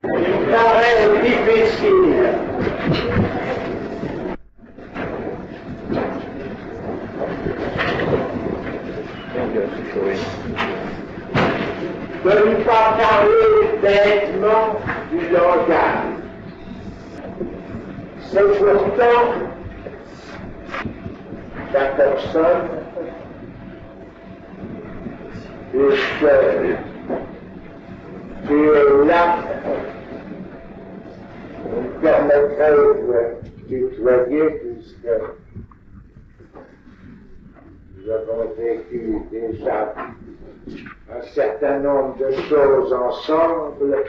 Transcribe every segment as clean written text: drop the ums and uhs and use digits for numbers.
Il paraît difficile de ne pas parler bêtement du langage. C'est pourtant Jacobson, puisque tu es là, on me permettrait de tutoyer, puisque nous avons vécu déjà un certain nombre de choses ensemble.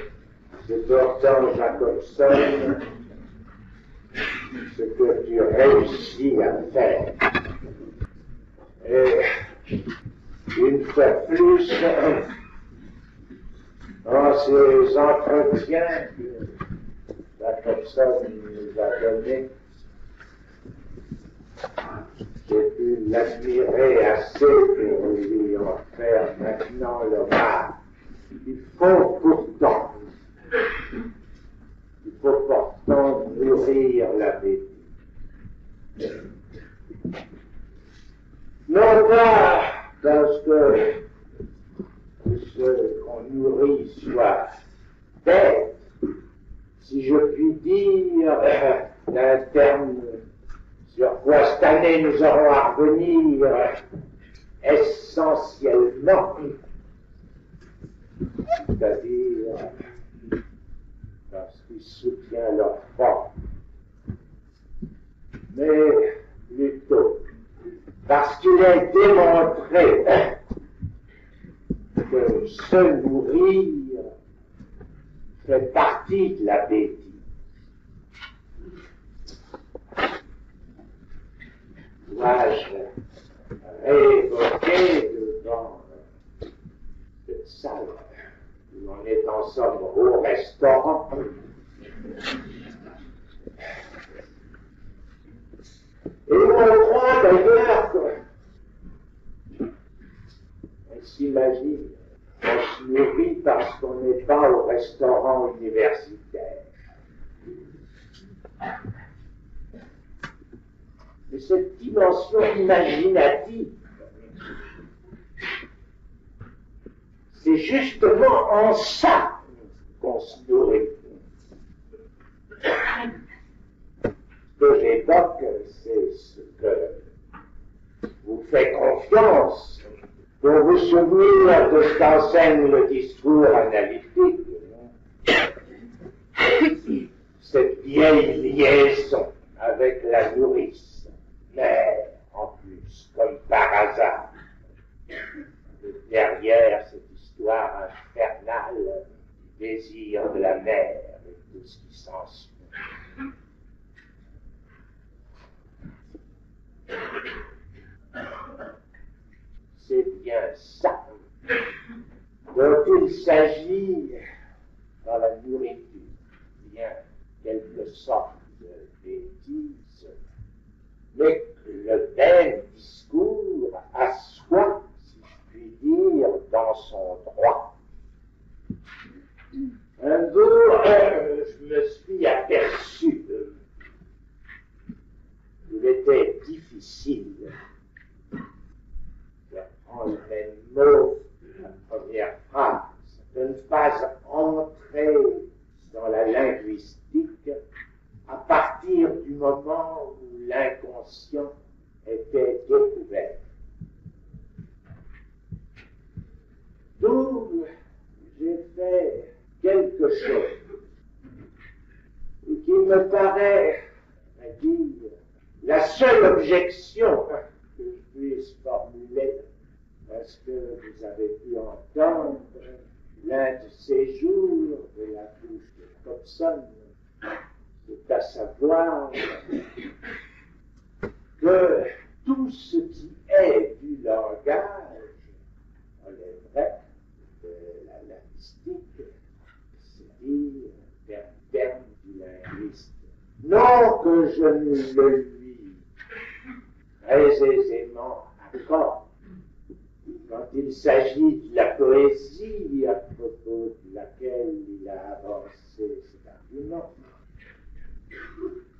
C'est pourtant Jacobson ce que tu réussis à faire. Et une fois de plus, dans ces entretiens que Jacobson nous a donnés, j'ai pu l'admirer assez pour lui en faire maintenant l'hommage. Il faut pourtant nourrir la bêtise. Non pas parce que ce qu'on nourrit soit bête, si je puis dire, d'un terme sur quoi cette année nous aurons à revenir essentiellement, c'est-à-dire parce qu'il soutient leur forme, mais plutôt parce qu'il est démontré que se nourrir fait partie de la bêtise. Dois-je réévoquer devant cette salle où on est en somme au restaurant, et on croit d'ailleurs qu'on s'imagine qu'on se nourrit parce qu'on n'est pas au restaurant universitaire. Mais cette dimension imaginative, c'est justement en ça qu'on se nourrit. Ce que j'évoque, c'est ce que vous fait confiance pour vous souvenir de ce qu'enseigne le discours analytique. Cette vieille liaison avec la nourrice, mais en plus, comme par hasard, derrière cette histoire infernale du désir de la mère et tout ce qui s'ensuit. C'est bien ça dont il s'agit dans la nourriture, bien quelque sorte de bêtise, mais le même discours assoit, si je puis dire, dans son droit. Un jour, je me suis aperçu qu'il était difficile de prendre les mots de la première phrase, de ne pas entrer dans la linguistique à partir du moment où l'inconscient était découvert. D'où j'ai fait quelque chose qui me paraît, à dire, la seule objection que je puisse formuler, parce que vous avez pu entendre l'un de ces jours de la bouche de Jacobson, c'est à savoir que tout ce qui est du langage relèverait de la linguistique, c'est-à-dire d'un terme du linguiste. Non que je ne le lui très aisément accorde, quand il s'agit de la poésie à propos de laquelle il a avancé cet argument.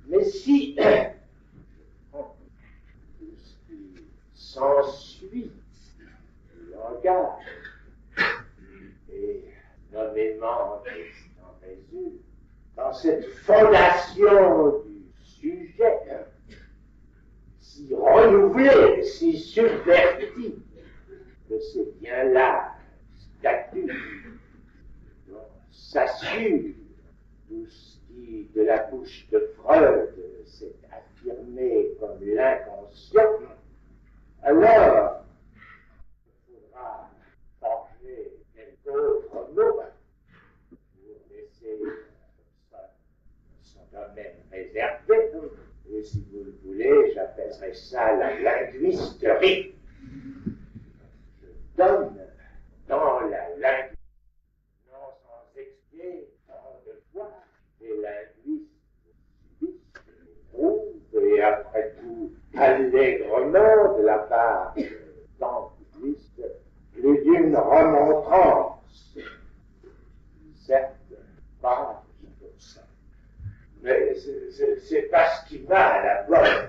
Mais si tout ce qui s'ensuit du langage et nommément en résulte dans cette fondation du sujet si renouvelée, si subvertie, que c'est bien là statut dont s'assure tout ce qui, de la bouche de Freud, s'est affirmé comme l'inconscient, alors il faudra forger quelques autres mots pour laisser son domaine réservé. Et si vous le voulez, j'appellerai ça la linguisterie. Je donne dans la linguisterie, non sans expier, tant de fois, les linguistes trouvent, et après tout, allègrement de la part de tant de linguistes, plus d'une remontrance. Certes, pas comme ça. Mais c'est pas ce qui va à la bonne.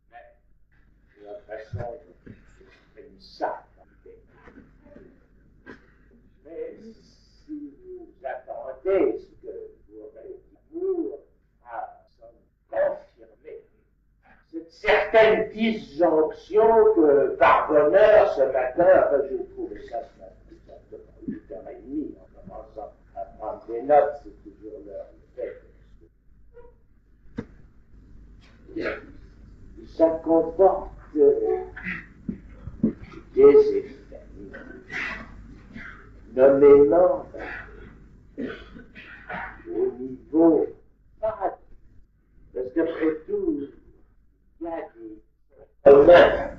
Mais la façon dont j'exprime ça. Mais si vous attendez ce que vous aurez dit à confirmer cette certaine disjonction que, par bonheur, ce matin, j'ai trouvé ça ce matin, exactement 8h30, en commençant à prendre des notes, c'est toujours l'heure. Ça comporte des effets, nommément au niveau pas, parce qu'après tout, il y a des communs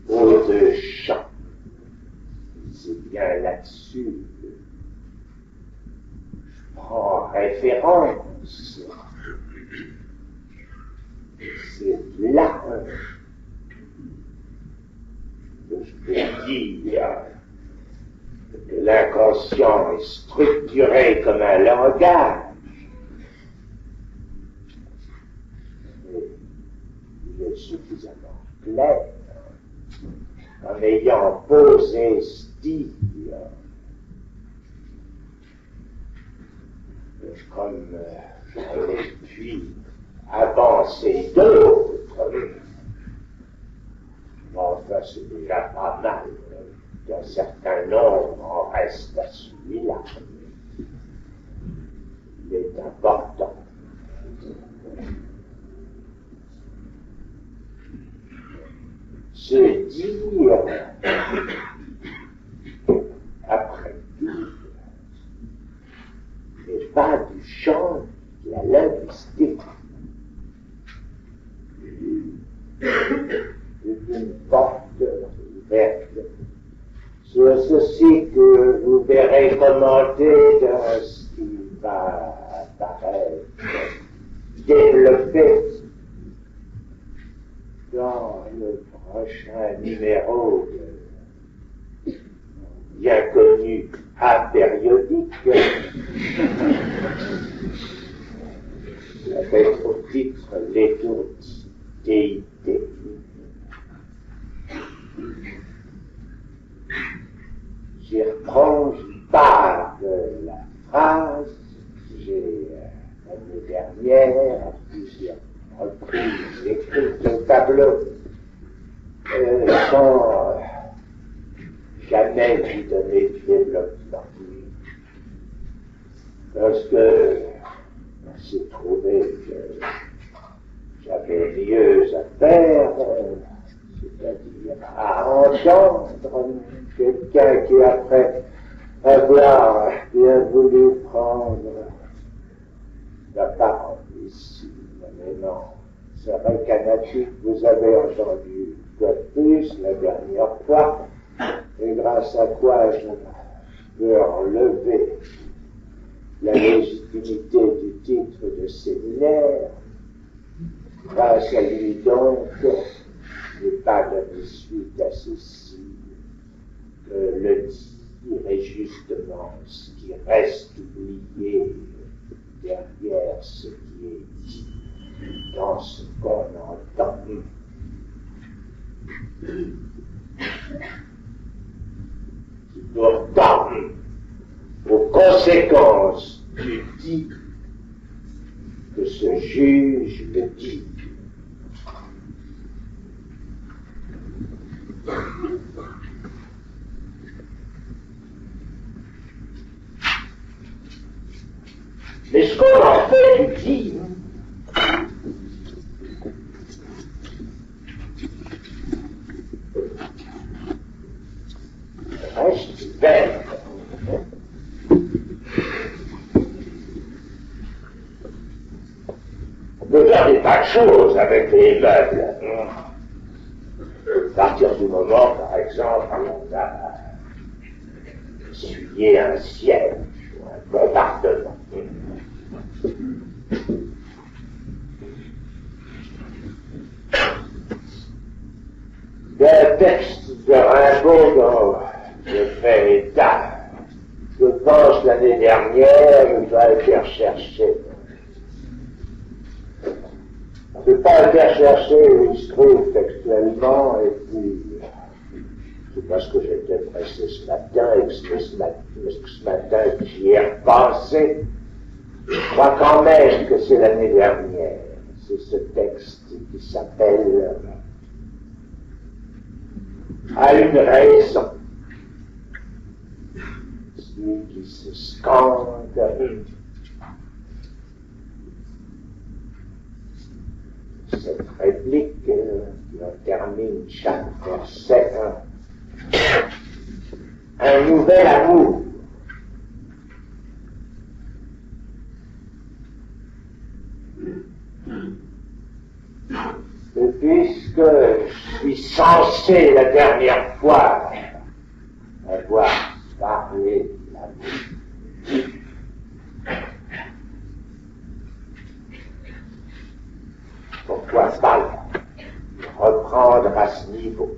aux deux champs. C'est bien là-dessus que je prends référence. C'est là que je peux dire que l'inconscient est structuré comme un langage. Il est suffisamment clair en ayant posé ce dire comme j'en ai pu avancer d'autres. Enfin, c'est déjà pas mal. Un certain nombre en reste à celui-là. Il est important. Se dire, après tout, n'est pas du champ de la linguistique. Une porte ouverte sur ceci que vous verrez commenter dans ce qui va apparaître développé dans le prochain numéro de bien connu apériodique avec au titre Les tours TIT. J'y reprends, je pars de la phrase que j'ai l'année dernière à plusieurs reprises écrite au tableau sans jamais lui donner de développement. Parce que on s'est trouvé que j'avais mieux à faire, c'est-à-dire à entendre quelqu'un qui, après avoir bien voulu prendre la parole ici, maintenant, c'est vrai qu'Anatique, vous avez entendu de plus la dernière fois, et grâce à quoi je peux relever la légitimité du titre de séminaire. Grâce à lui donc, je n'ai pas donné suite à ceci, le dit. dirait justement ce qui reste oublié derrière ce qui est dit dans ce qu'on entend. Qui pourtant, aux conséquences du dit, que ce juge le dit. Mais ce qu'on en fait du dit, reste vert. On peut faire des tas de choses avec les meubles. À partir du moment, par exemple, où on a essuyé un siège ou un bombardement. Le texte de Rimbaud dont je fais état, je pense l'année dernière, il va être recherché. Je ne vais pas le faire chercher où il se trouve textuellement, et puis, c'est parce que j'étais pressé ce matin, et que ce matin que j'y ai repensé, je crois quand même que c'est l'année dernière. C'est ce texte qui s'appelle « À une raison ». Celui qui se scande cette réplique qui en termine chaque verset, un nouvel amour. Et puisque je suis censé la dernière fois avoir parlé de l'amour, pourquoi pas reprendre à ce niveau?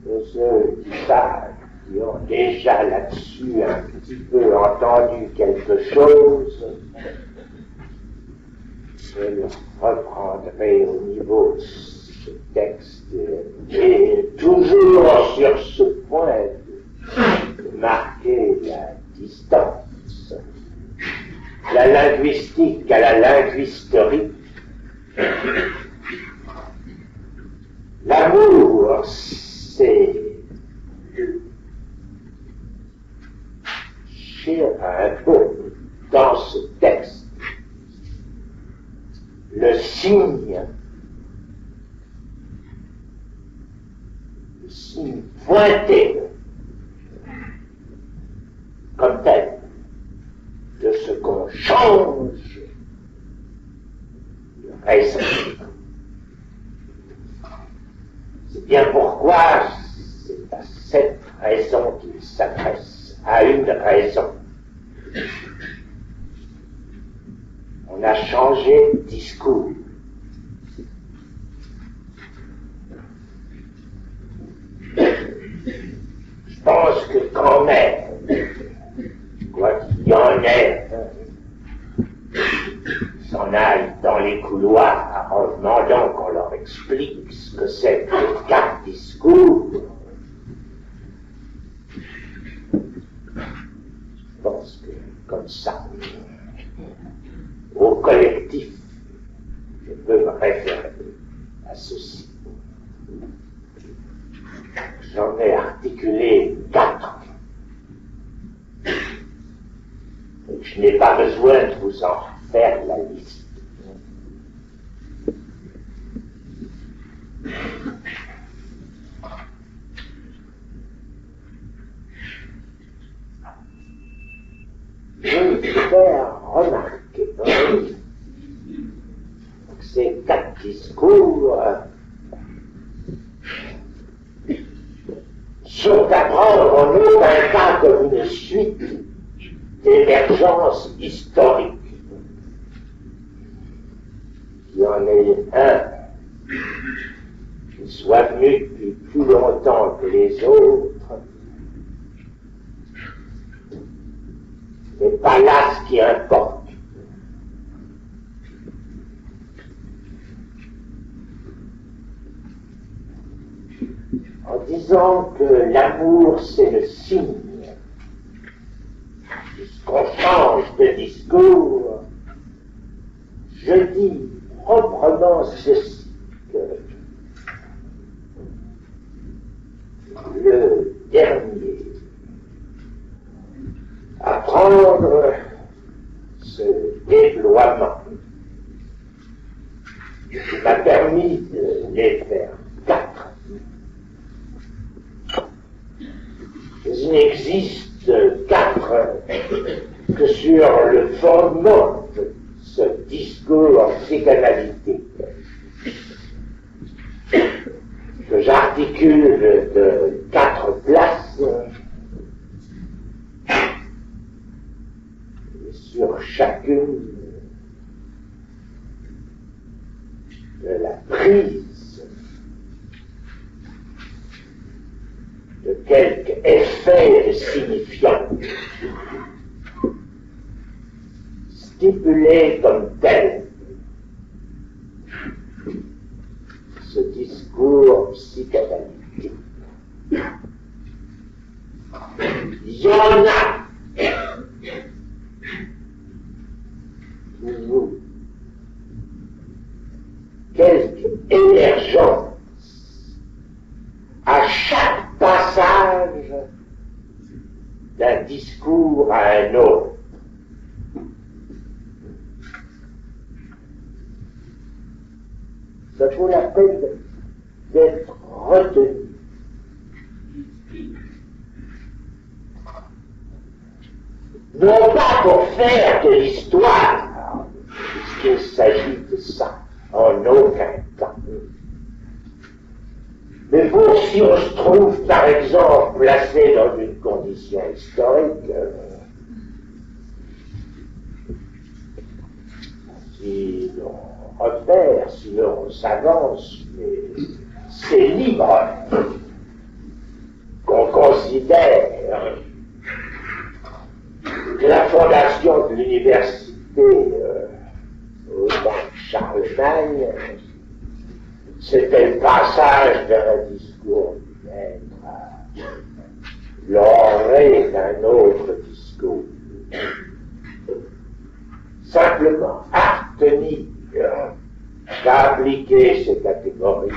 Et ceux qui savent, qui ont déjà là-dessus un petit peu entendu quelque chose, je le reprendrai au niveau de ce texte, et toujours sur ce point de marquer la distance. La linguistique à la linguisterie. L'amour, c'est un peu dans ce texte le signe pointé comme tel de ce qu'on change de raison. C'est bien pourquoi c'est à cette raison qu'il s'adresse, à une raison. On a changé de discours. Je pense que quand même, quoi qu'il y en ait, s'en aillent dans les couloirs en demandant qu'on leur explique ce que c'est que les quatre discours. Je pense que comme ça, au collectif, je peux me référer à ceci. J'en ai articulé 4. Et je n'ai pas besoin de vous en faire la liste. Je veux faire remarquer que ces 4 discours sont à prendre en aucun cas comme une suite d'émergence historique. Il y en est un qu'il soit venu depuis plus longtemps que les autres, n'est pas là ce qui importe. En disant que l'amour c'est le signe, puisqu'on change de discours, je dis proprement ceci, que le dernier à prendre ce déploiement qui m'a permis de les faire 4. Il n'existe 4 que sur le fondement de ce discours psychanalytique que j'articule de 4 places et sur chacune de la prise de quelque effet signifiant stipulé comme tel ce discours psychanalytique. Il y en a toujours quelque émergence à chaque passage d'un discours à un autre. Ça vaut la peine d'être retenu. Non pas pour faire de l'histoire, puisqu'il s'agit de ça, en aucun cas. Mais pour si on se trouve, par exemple, placé dans une condition historique, si l'on repère, si l'on s'avance, mais c'est libre qu'on considère que la fondation de l'université au temps de Charlemagne, c'était le passage vers un discours du maître à l'orée d'un autre discours. Simplement, abstenir d'appliquer ces catégories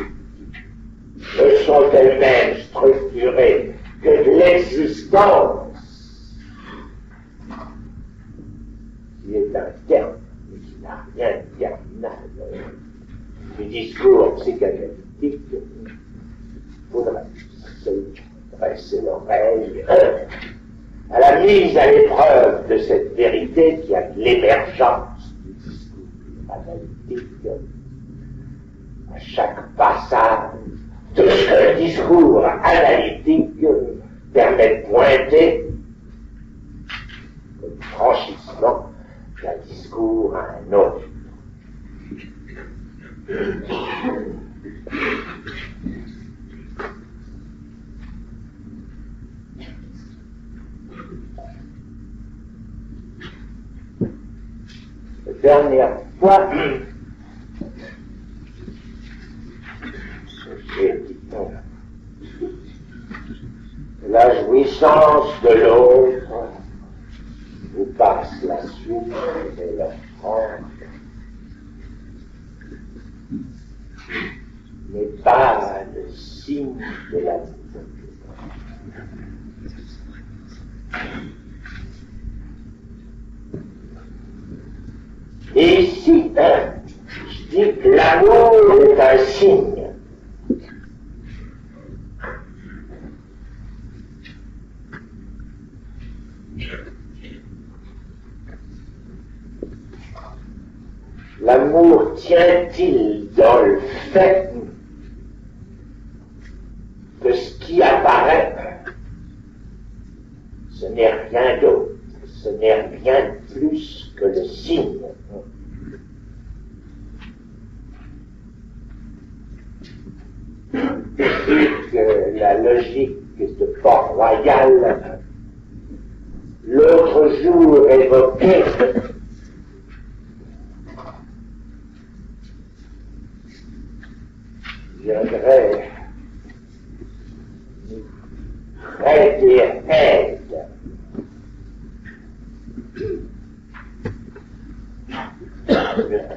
ne sont elles-mêmes structurées que de l'existence, qui est un terme, mais qui n'a rien de terminal. Du discours psychanalytique, faudrait dresser l'oreille à la mise à l'épreuve de cette vérité qui a de l'émergence du discours analytique à chaque passage de ce que le discours analytique permet de pointer comme franchissement d'un discours à un autre. La dernière fois, j'ai dit la jouissance de l'autre vous passe la suite et la France n'est pas le signe de l'amour. Et ici, je dis que l'amour est un signe. L'amour tient-il dans le fait que ce qui apparaît, ce n'est rien d'autre, ce n'est rien de plus que le signe. logique de Port-Royal, l'autre jour évoquait viendrait prêter aide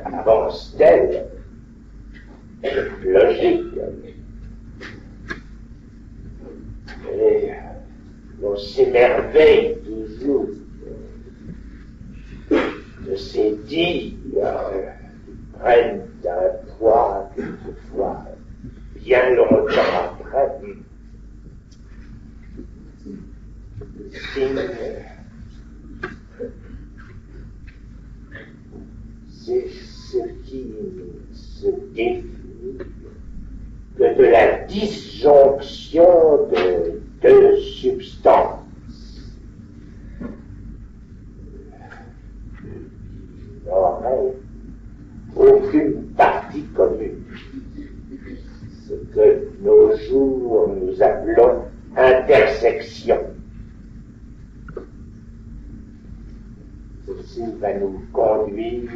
avance-t-elle logique et on s'émerveille toujours de ces dires qui prennent un poids quelquefois bien longtemps après. C'est ce qui se définit que de la disjonction de deux substances. Il n'aurait aucune partie commune. Ce que nos jours nous appelons intersection. Ceci va nous conduire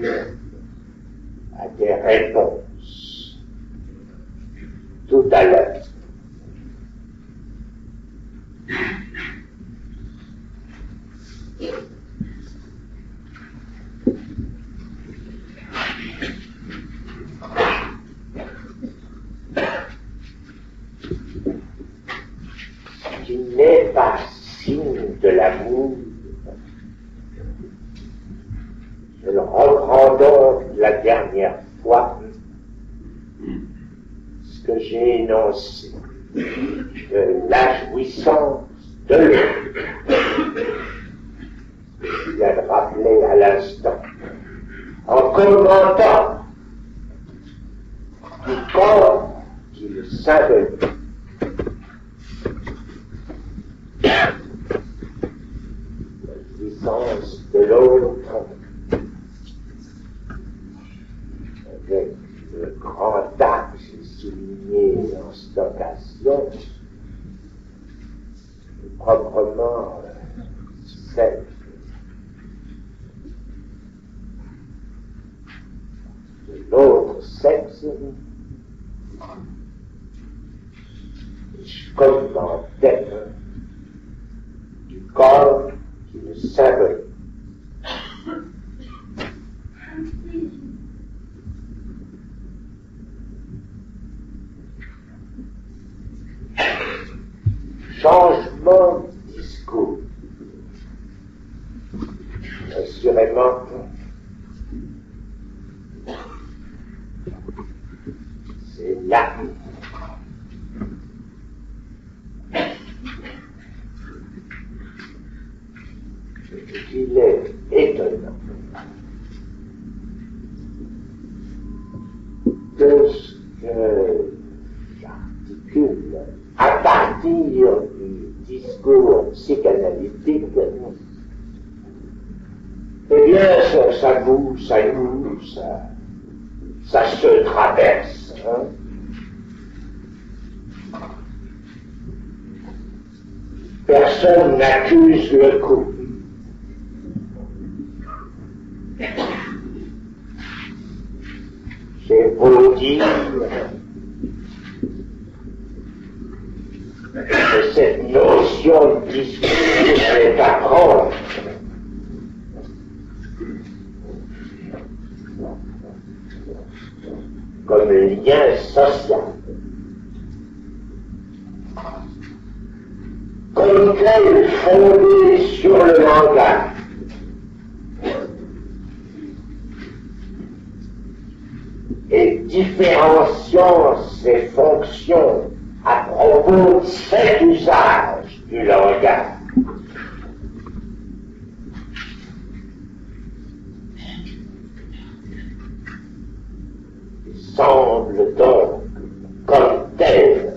à des réponses tout à l'heure. Ce qui n'est pas signe de l'amour, je le reprends donc la dernière fois, ce que j'ai énoncé, de la jouissance de l'autre, je viens de rappeler à l'instant, en commentant du corps qu'il symbolise. La jouissance de l'autre, avec le grand axe souligné en cette occasion, proprement celle de l'autre sexe, je commentais du corps qui le symbolise. Changement de discours. Assurément, c'est là qu'il est étonnant de ce que j'articule à partir du discours psychanalytique. Eh bien, ça se traverse. Hein? Personne n'accuse le coup. J'ai beau dire que cette notion de discours est à prendre comme lien social, comme tel fondé sur le langage. Et différenciant ses fonctions à propos de cet usage du langage. Il semble donc comme tel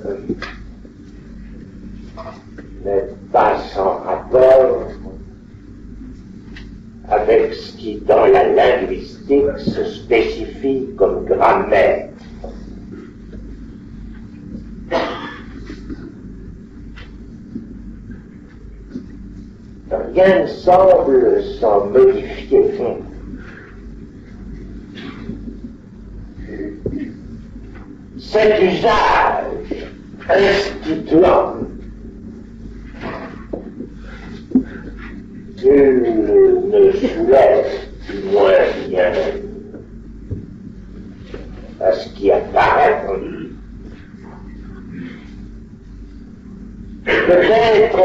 n'être pas sans rapport avec ce qui dans la linguistique se spécifie comme grammaire. rien ne semble s'en modifier. Cet usage instituant ne soulève du moins rien à ce qui apparaît. Peut-être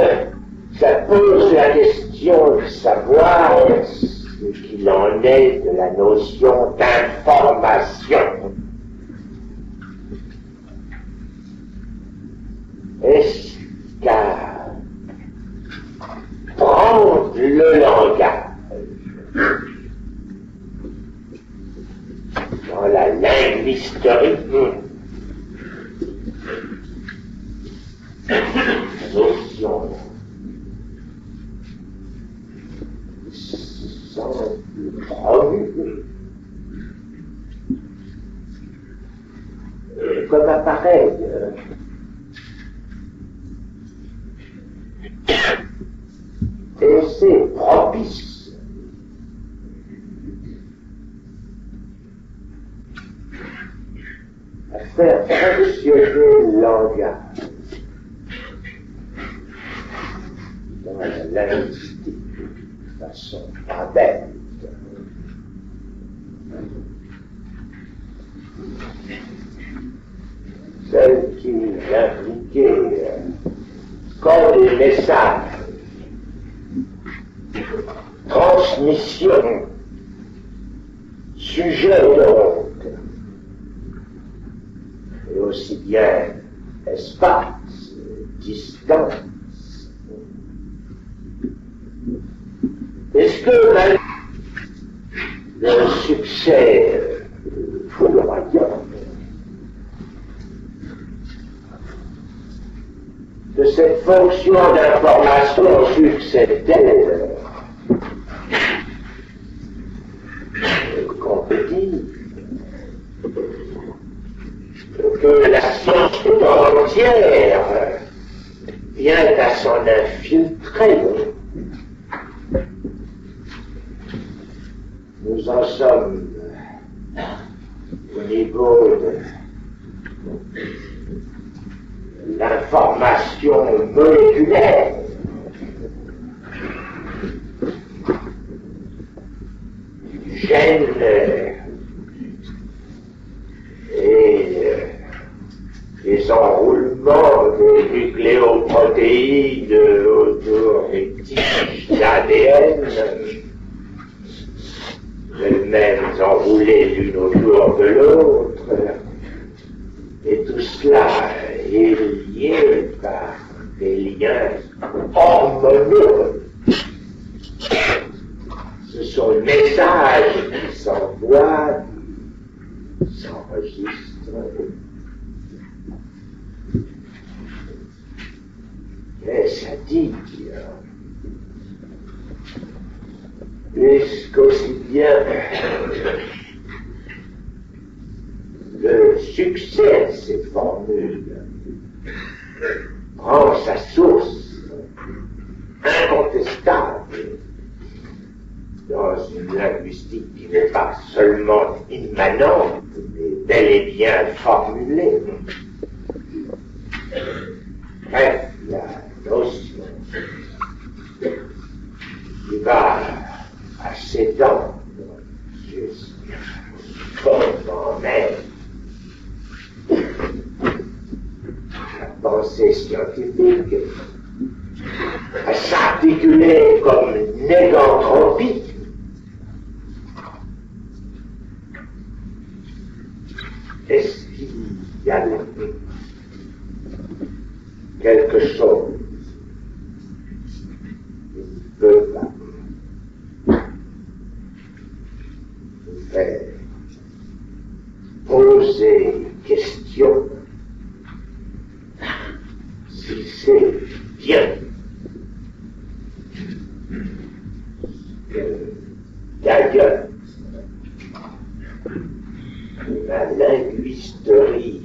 ça pose la question de savoir ce qu'il en est de la notion d'information. Est-ce qu'à prendre le langage dans la linguisterie, notion semble promulguée comme appareil et c'est propice à faire fonctionner le langage dans la linguistique de façon pas bête. Celle qui impliquait comme des messages, transmission, sujet donc, et aussi bien espace, distance. Est-ce que le succès foudroyant de cette fonction d'information succède-t-elle qu'on peut dire que la science tout entière vient à s'en infiltrer? Nous en sommes au niveau de l'information moléculaire. Du gène et des enroulements des nucléoprotéides autour des tiges d'ADN, elles-mêmes enroulées l'une autour de l'autre, et tout cela est lié par des liens hormonaux. Ce sont les messages qui s'envoient, qui s'enregistrent. Qu'est-ce à dire? Puisqu'aussi bien le succès de ces formules prend sa source incontestable dans une linguistique qui n'est pas seulement immanente, mais bel et bien formulée. Bref, la notion qui va à s'étendre jusqu'en même la pensée scientifique, à s'articuler comme négantropie. Est-ce qu'il y a quelque chose qui ne peut pas faire poser question si c'est bien que d'ailleurs la linguisterie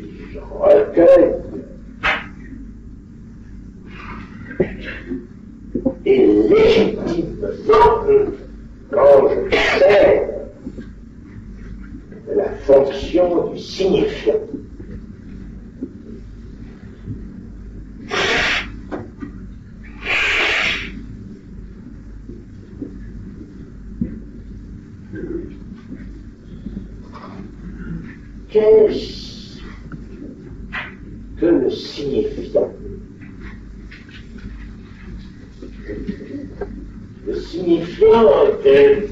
recueille et et légitimement quand je sais la fonction du signifiant. Qu'est-ce que le signifiant? Le signifiant est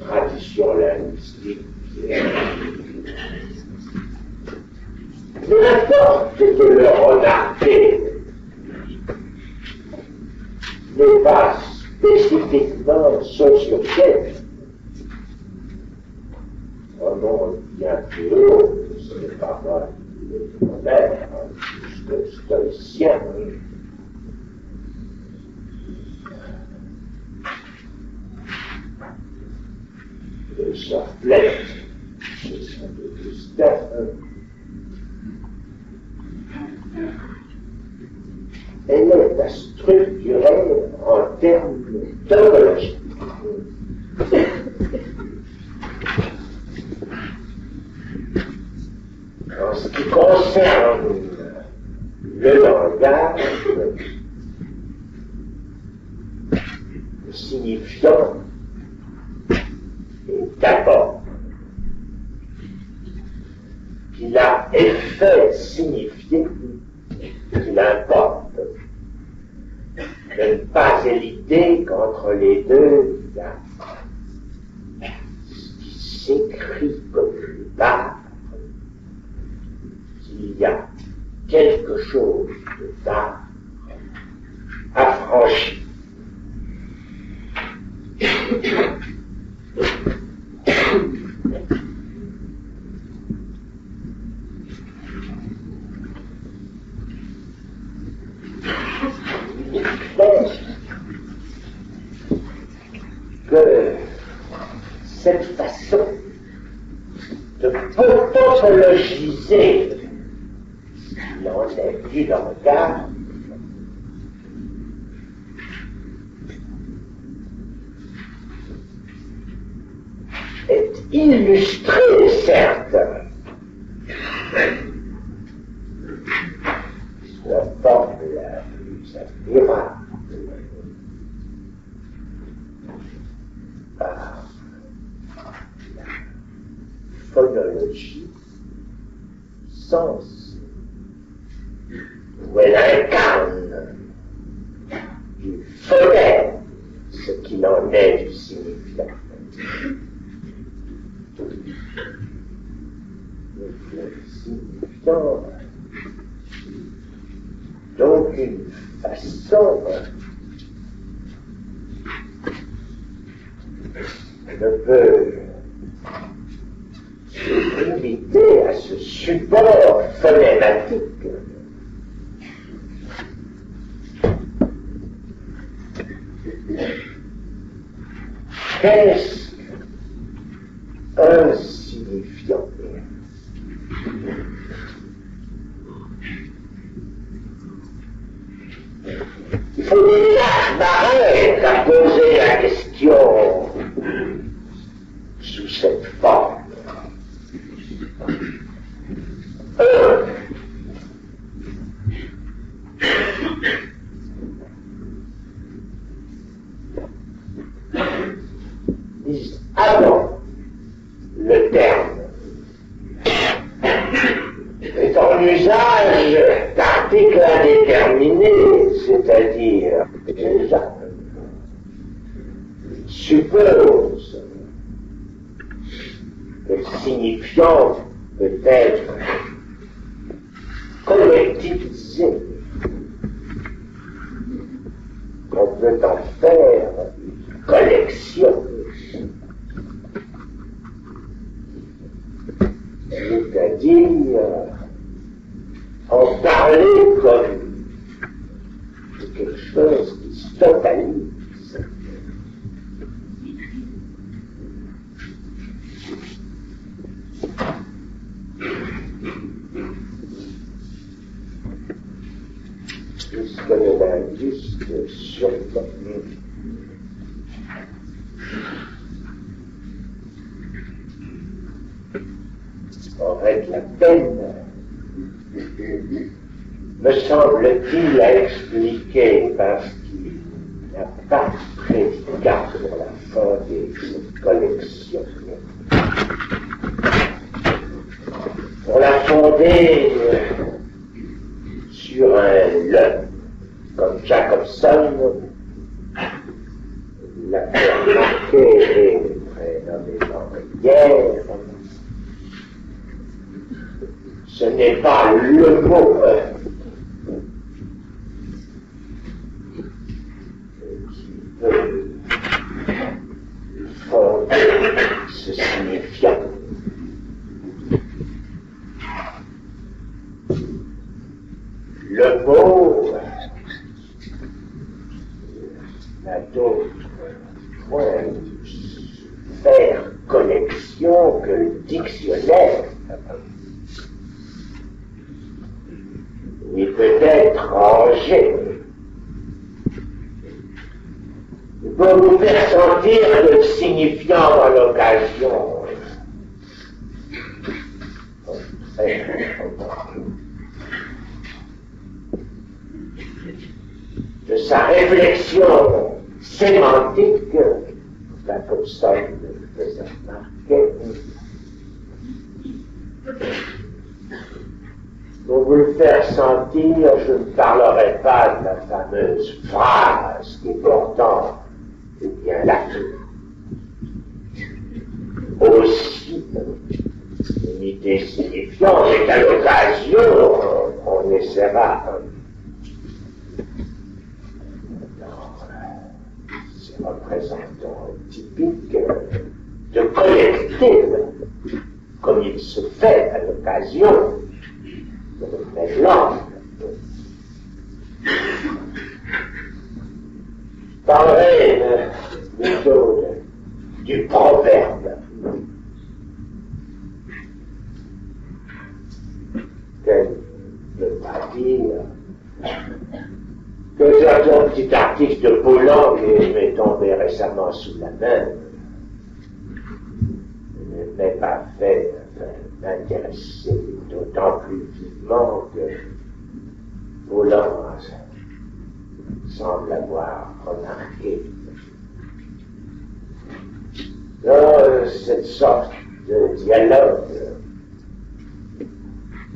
tradition linguistique. N'importe que le remarquer n'est pas spécifiquement socio-chef. Un monde bien plus haut, ce n'est pas moi moi-même, le stoïcien. Le Sarflet, c'est Saint-Augustin. Elle est à structurer en termes théologiques. En ce qui concerne le langage, le signifiant est d'abord qu'il a effet signifié qu'il importe de ne pas hésiter qu'entre les deux, il y a ce qui s'écrit comme une barre, qu'il y a quelque chose de barre affranchi. Que cette façon de pathologiser l'on est du langage est illustrée, certes, sous la forme la plus admirable par la phonologie sens, où elle incarne du phonème ce qu'il en est du signifiant. Le signifiant, donc une façon ne peut se limiter à ce support phonématique. Qu'est-ce qu'un signifiant? Il faut déjà m'arrêter à poser la question sous cette forme. Avant le terme est en usage d'articles indéterminés, c'est-à-dire déjà suppose que le signifiant peut être collectivisé, qu'on peut en faire une collection, c'est-à-dire en parler comme de quelque chose qui se totalise. puisque le linguiste surtout aurait de la peine, me semble-t-il, à expliquer parce qu'il n'a pas de prédicat pour la fonder cette collection. Pour la fonder sur un le, comme Jacobson l'a fait remarquer et prénommément hier. Ce n'est pas le mot qui peut fonder ce signifiant. Le mot n'a d'autre point de faire connexion que le dictionnaire. Il peut être rangé pour nous faire sentir le signifiant dans l'occasion. De sa réflexion sémantique, Jacobson le faisait remarquer. Pour vous le faire sentir, je ne parlerai pas de la fameuse phrase qui pourtant est bien là. Aussi, unité signifiante, et qu'à l'occasion, on essaiera dans ces représentants typiques de collecter, comme il se fait à l'occasion, de notre langue. Je parlerai plutôt du proverbe. Quel ne pas dire que j'ai un petit article de Paulan qui m'est tombé récemment sous la main. Je ne m'ai pas fait m'intéresser d'autant plus vivement que Paulan semble avoir remarqué dans cette sorte de dialogue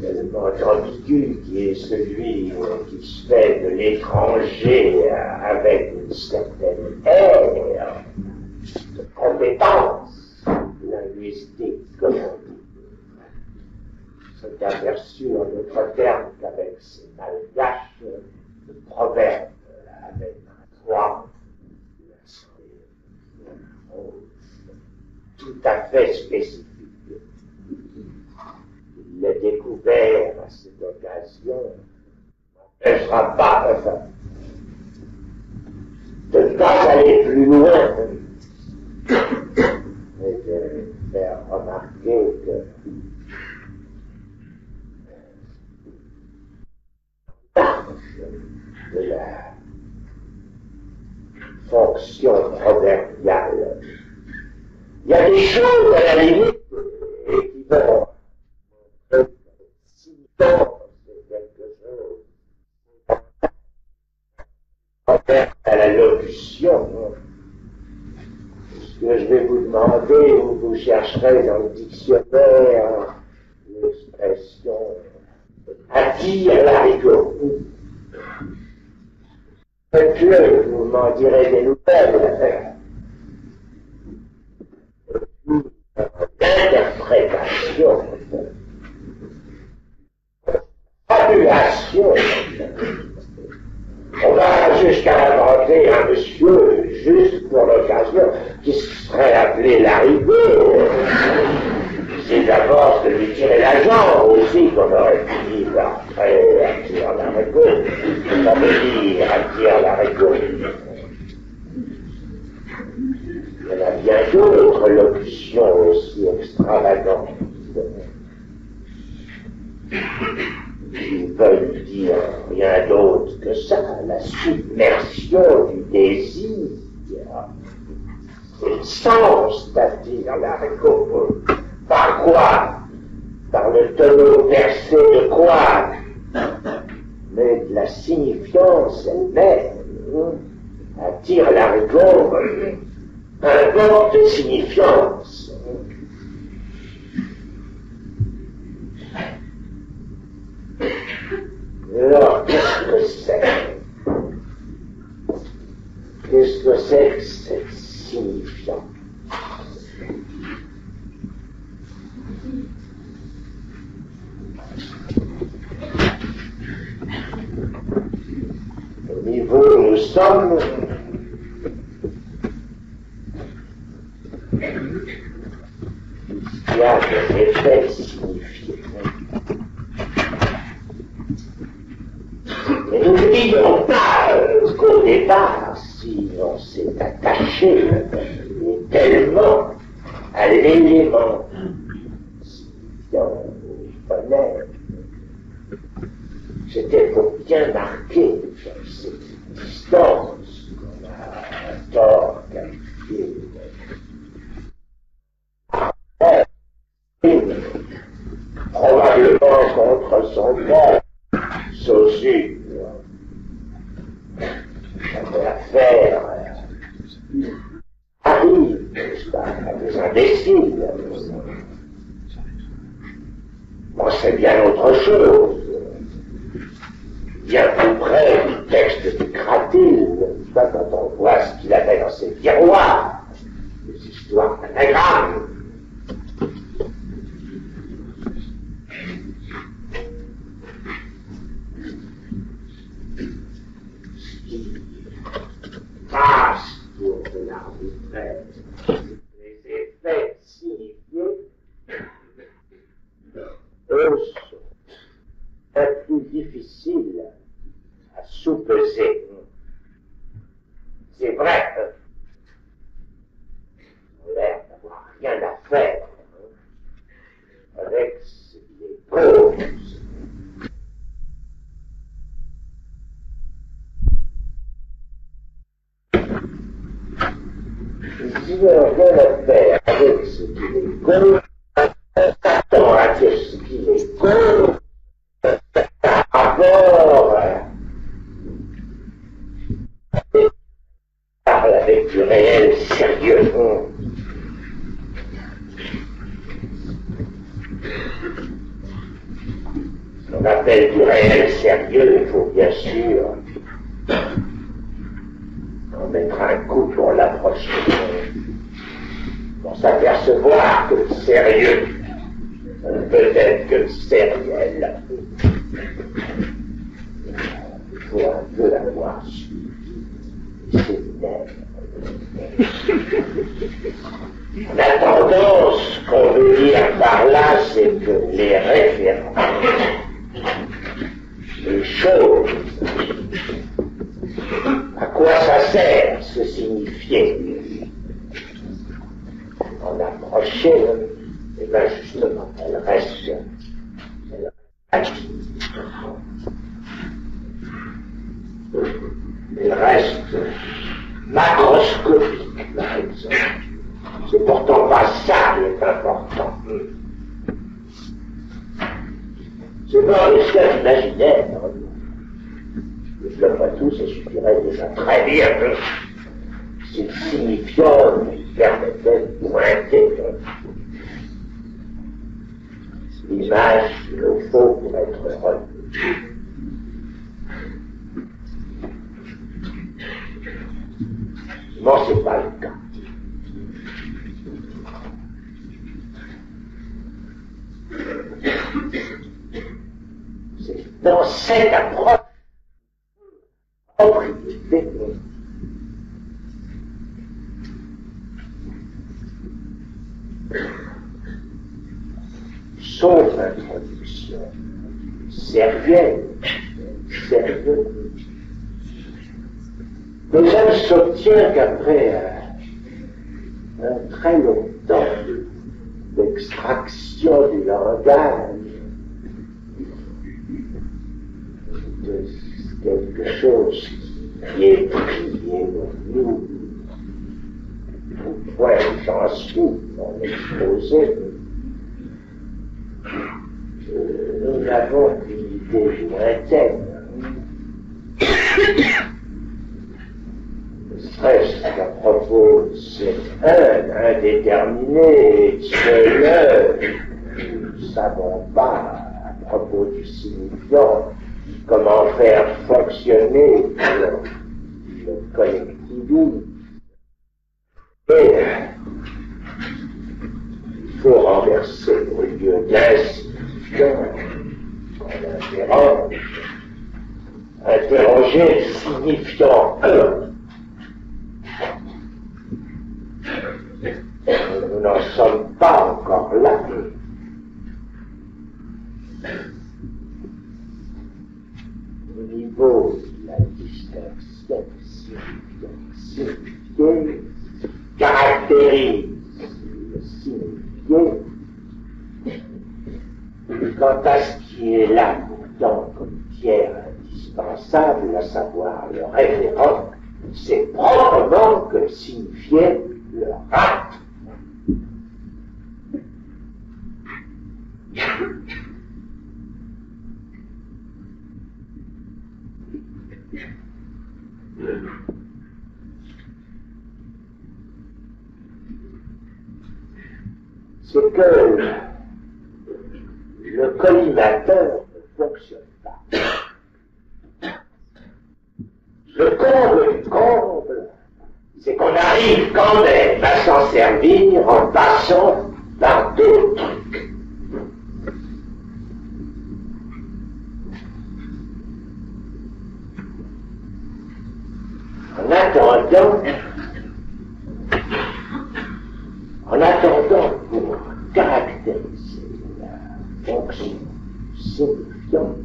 tellement ambigu qui est celui qui se fait de l'étranger avec une certaine aire de compétence linguistique, comme on dit. C'est aperçu en d'autres termes qu'avec ces malgaches de proverbes avec un poids, tout à fait spécifique. Il l'a découvert à cette occasion, n'empêchera pas de ne pas aller plus loin et de faire remarquer que de la fonction proverbiale, il y a des choses à la limite qui vont si tôt c'est quelque chose à la locution. Ce que je vais vous demander, vous chercherez dans le dictionnaire l'expression acquis à l'arigot. Faites-le, vous m'en direz des nouvelles. L'interprétation, fabulation. On va jusqu'à inventer un monsieur, juste pour l'occasion, qui serait appelé Larrivée. C'est d'abord de lui tirer la jambe aussi qu'on aurait pu dire après attire l'arigot. Ça veut dire attire l'arigot. Il y en a bien d'autres locutions aussi extravagantes qui veulent dire rien d'autre que ça, la submersion du désir. C'est le sens, c'est-à-dire l'argot. Par quoi? Par le tonneau versé de quoi? Mais de la signifiance elle-même attire l'argot, importe de signifiance. Alors, qu'est-ce que c'est? Qu'est-ce que c'est que cette signifiance? Au niveau où nous sommes, il y a des effets signifiés. Mais n'oublions pas qu'au départ, si on s'est attaché tellement à l'élément signifiant au phonème, c'était pour bien marquer cette distance qu'on a tort qualifiée probablement contre son père, Saussure. Cette affaire arrive, n'est-ce pas, à des imbéciles. Bon, c'est bien autre chose. Bien plus près du texte de Cratyle, quand on voit ce qu'il avait dans ses tiroirs, des histoires d'anagrammes. Passe pour de l'arbitraire. Les effets signifiés, eux, sont un plus difficiles à sous-peser. C'est vrai, on a l'air d'avoir rien à faire avec ce qui les cause. Si on n'a rien à faire avec ce qui les cause, on va dire ce qui les cause, rapport parle avec du réel sérieux. Ce qu'on appelle du réel sérieux, il faut bien sûr en mettre un coup pour l'approcher, pour s'apercevoir que le sérieux peut être que sériel. Il faut un peu avoir suivi les séminaires. La tendance qu'on veut dire par là, c'est que les références, les choses, à quoi ça sert se signifier? En approcher, et bien justement, elle reste macroscopique, par exemple. C'est pourtant pas ça qui est important. C'est pas le stade imaginaire. Après tout, ça suffirait déjà très bien. Si le signifiant lui permettait de pointer l'image qu'il nous faut pour être heureux. Non, c'est pas le cas. C'est dans cette approche propriété sauf introduction sérieux, mais elle s'obtient qu'après un très long temps d'extraction du langage, quelque chose qui est prié de nous. Au point où j'en suis dans l'exposé, nous n'avons qu'une idée lointaine. Serait-ce qu'à propos de cette haine indéterminée et seule, nous ne savons pas, à propos du signifiant, comment faire fonctionner le collectivisme. Et il faut renverser au lieu d'insignifiant qu'on interroger le signifiant nous n'en sommes pas encore là. Au niveau de la distinction signifiée caractérise le signifié. Quant à ce qui est là pourtant comme pierre indispensable, à savoir le référent, c'est proprement que signifiait le rate. C'est que le collimateur ne fonctionne pas. Le comble du comble, c'est qu'on arrive quand même à s'en servir en passant par d'autres trucs. En attendant pour caractériser la fonction signifiante,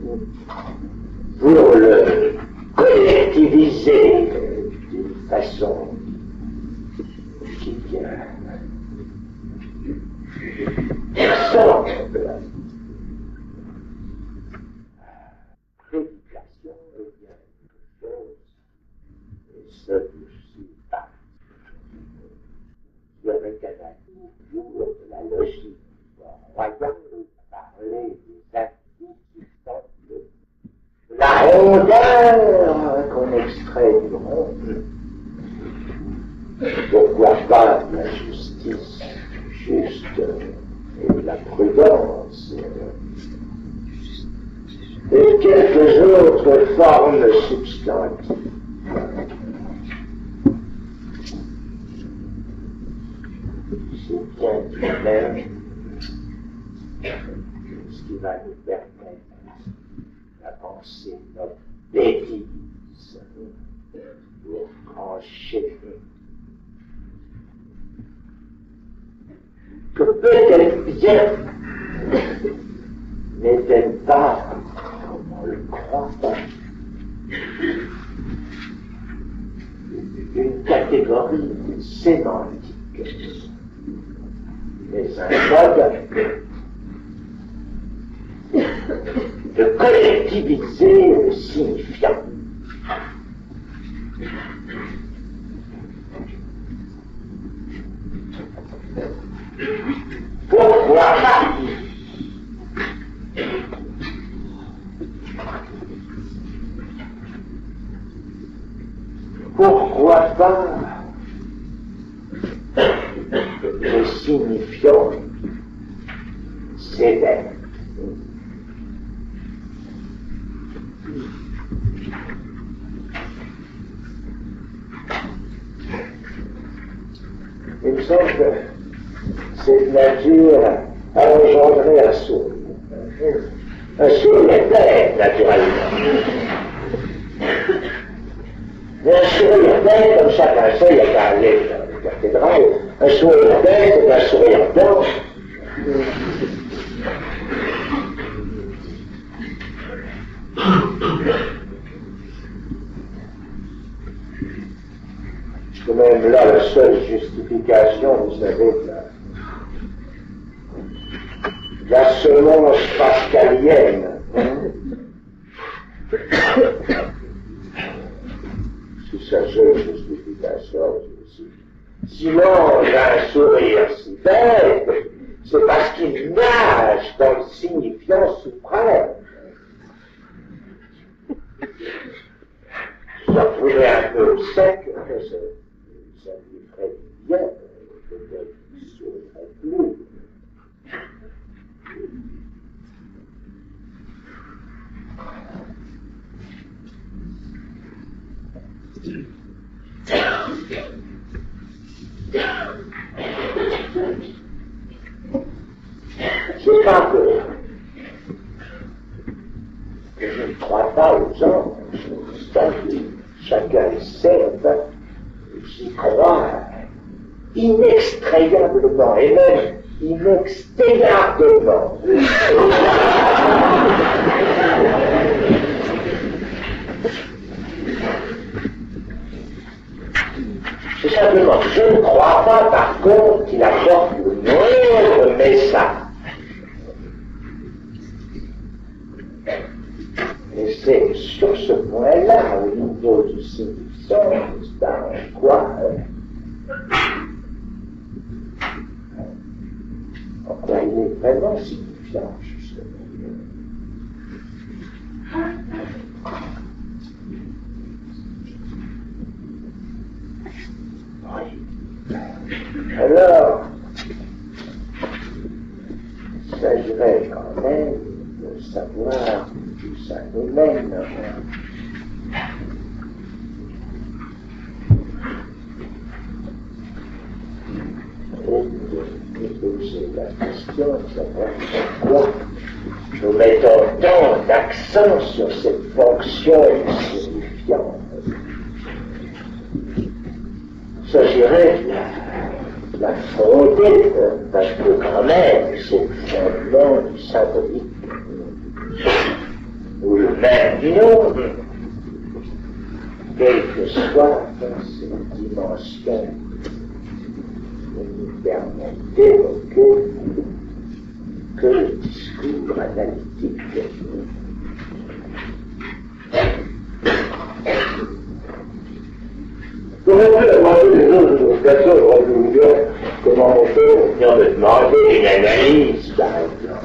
pour le collectiviser d'une façon qui ressemble à prédication, il y a quelque chose, et ce que je suis pas. Avec un jour de la logique royale, parler des actes de la rondeur qu'on extrait du rond. Pourquoi pas de la justice juste et de la prudence et quelques autres formes substantives. C'est bien tout même ce qui va nous permettre d'avancer notre bêtise pour trancher que peut-être bien n'est-elle pas, comme on le croit, une catégorie sémantique, mais un mode de collectiviser le signifiant. Pourquoi pas? Pourquoi pas le signifiant sévère? Il me semble que cette nature a engendré un sourire. Un sourire bête, naturellement. Mais un sourire bête, comme chacun sait, il n'y a qu'à aller dans les cathédrales. Un sourire bête est un sourire blanc. C'est même là la seule justification, vous savez, de la semence pascalienne. Sous sa jeune justification, si l'ange a un sourire si bête, c'est parce qu'il nage dans le signifiant suprême. Ça pourrait un peu sec, ça lui ferait bien, peut-être qu'il ne sourirait plus. C'est pas que je ne crois pas aux anges, chacun sait, j'y crois inextrayablement et même inexténuablement. C'est simplement que je ne crois pas, par contre, qu'il apporte le moindre message. Et c'est sur ce point-là, au niveau du signifiant, en quoi il est vraiment signifiant, justement. Oui. Alors, il s'agirait quand même de savoir où ça nous mène. Et de poser la question de savoir pourquoi nous mettons tant d'accent sur cette fonction signifiante. Il s'agirait de la fonder, parce que quand même, c'est le fondement du symbolique, ou le même du nom, quelle que soit cette dimension qui nous permet d'évoquer que le discours analytique. Comment on peut, on vient de demander une analyse, par exemple.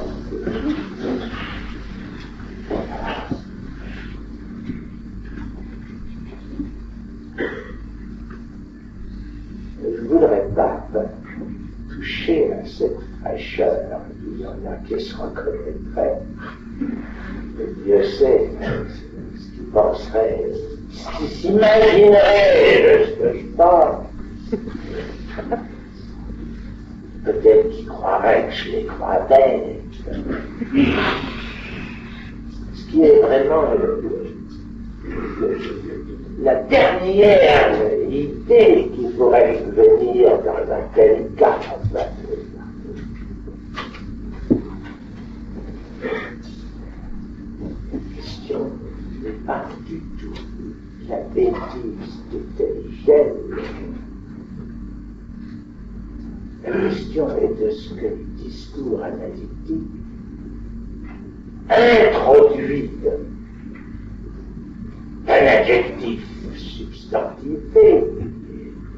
Je ne voudrais pas toucher à cette fraîcheur. Il y en a qui se reconnaîtraient. Dieu sait ce qu'ils penseraient, ce qu'ils s'imagineraient de ce que je pense. Peut-être qu'ils croiraient que je les crois bêtes. Ce qui est vraiment la dernière idée qui pourrait venir dans un tel cas. La question n'est pas du tout la bêtise de tel gène. La question est de ce que le discours analytique introduit un adjectif substantifié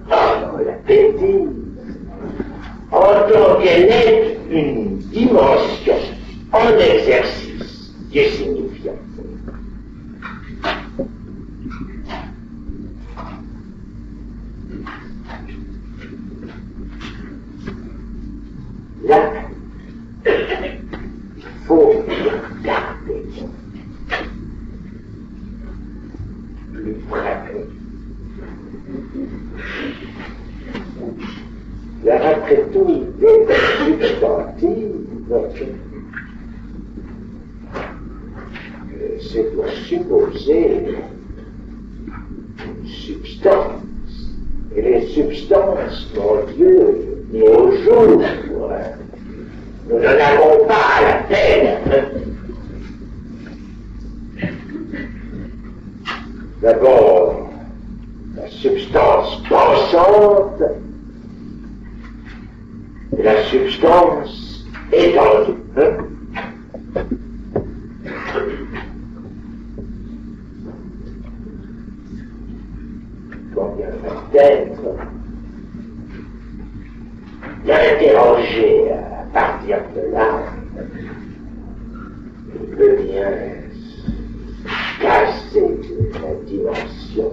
dans la bêtise, en tant qu'elle est une dimension en exercice du signifiant. Là, il faut regarder plus près. Car après tout, l'idée substantive, c'est pour supposer une substance. Et les substances, mon Dieu, nos jours, nous n'en avons pas à la peine. D'abord, la substance pensante et la substance étendue. peut-être l'interroger à partir de là, peut bien casser la dimension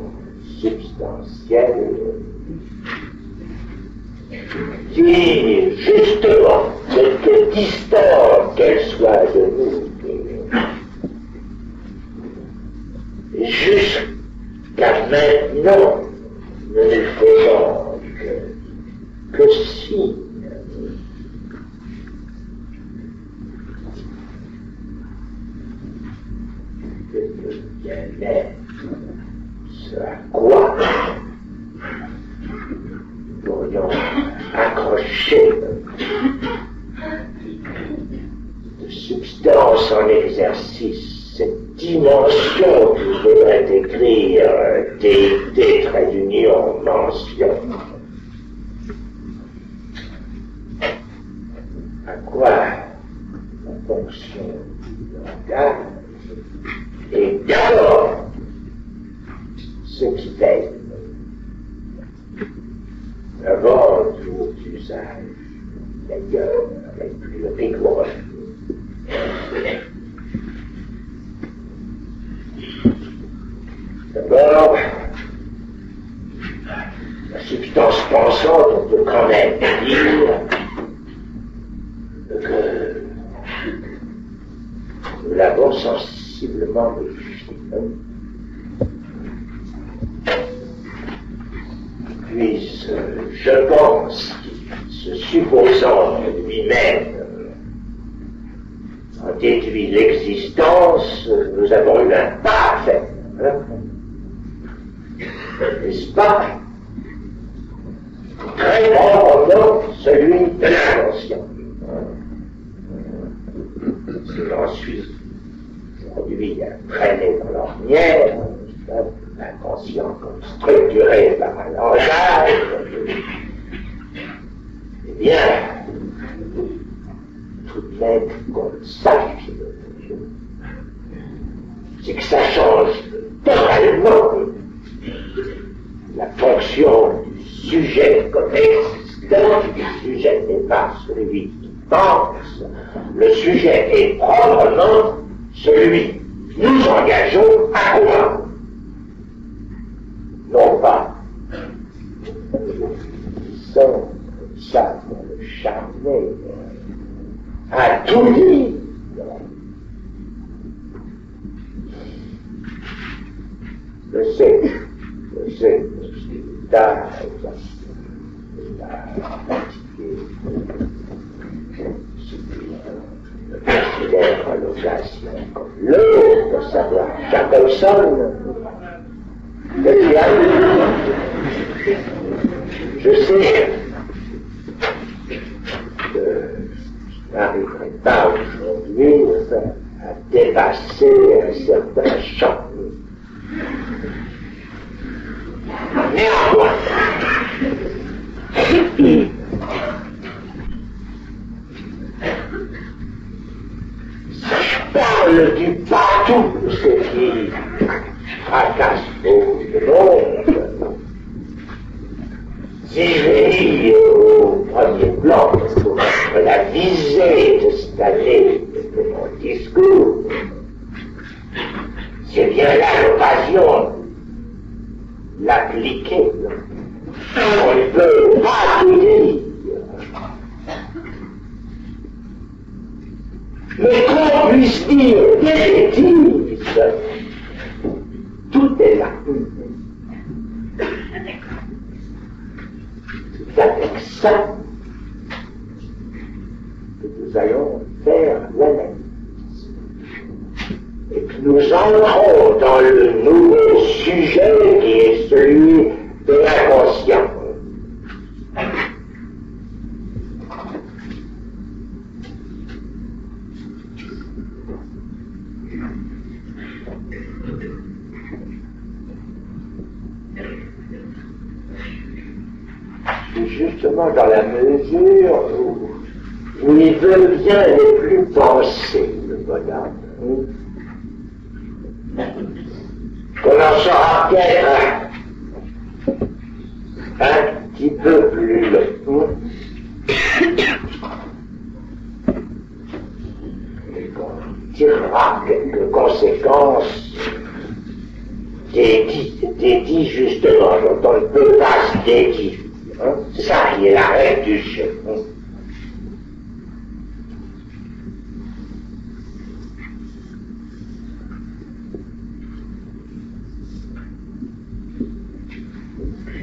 substantielle qui, justement, quelque distante qu'elle soit de nous, jusqu'à maintenant, ne nous faisons que signe. Que bien-être, ce à quoi nous pourrions accrocher de substance en exercice, cette dimension qui voudrait écrire déité, trait d'union, mention. À quoi la fonction du langage est d'abord ce qui veille avant tout usage, d'ailleurs, les plus rigoureux. D'abord, la substance pensante, on peut quand même dire que nous l'avons sensiblement modifiée. Puis, je pense qu'il se supposant lui-même en déduit l'existence, nous avons eu un pas à faire. N'est-ce pas? Très probablement celui de l'inconscient. C'est ensuite produit un traîné dans l'ornière, l'inconscient comme structuré par un langage. Eh bien, tout net qu'on sache, c'est que ça change totalement la fonction du sujet comme existant. Le sujet n'est pas celui qui pense, le sujet est proprement celui que nous engageons à croire. Non pas qui sont comme ça pour le charmer à tout dire. Je sais, fatigué. Je considère l'occasion comme l'heure de savoir Jacobson, de Diane. Je sais que je n'arriverai pas aujourd'hui à dépasser un certain champ. Néanmoins, je parle du partout, ce qui fracasse beaucoup de monde. Si je dis au premier plan, pour être la visée de cette année de mon discours, c'est bien là l'occasion de l'appliquer. On ne peut pas tout dire. Mais qu'on puisse dire des bêtises, tout est là. C'est avec ça que nous allons faire l'analyse. Et que nous entrons dans le nouveau sujet qui est celui de l'inconscient. Justement dans la mesure où il veut bien ne plus penser, le bonhomme. Qu'on en saura peut-être peu plus long. Et qu'on tirera quelques conséquences dédies justement, dont on ne peut pas se dédier. C'est ça qui est la règle du jeu.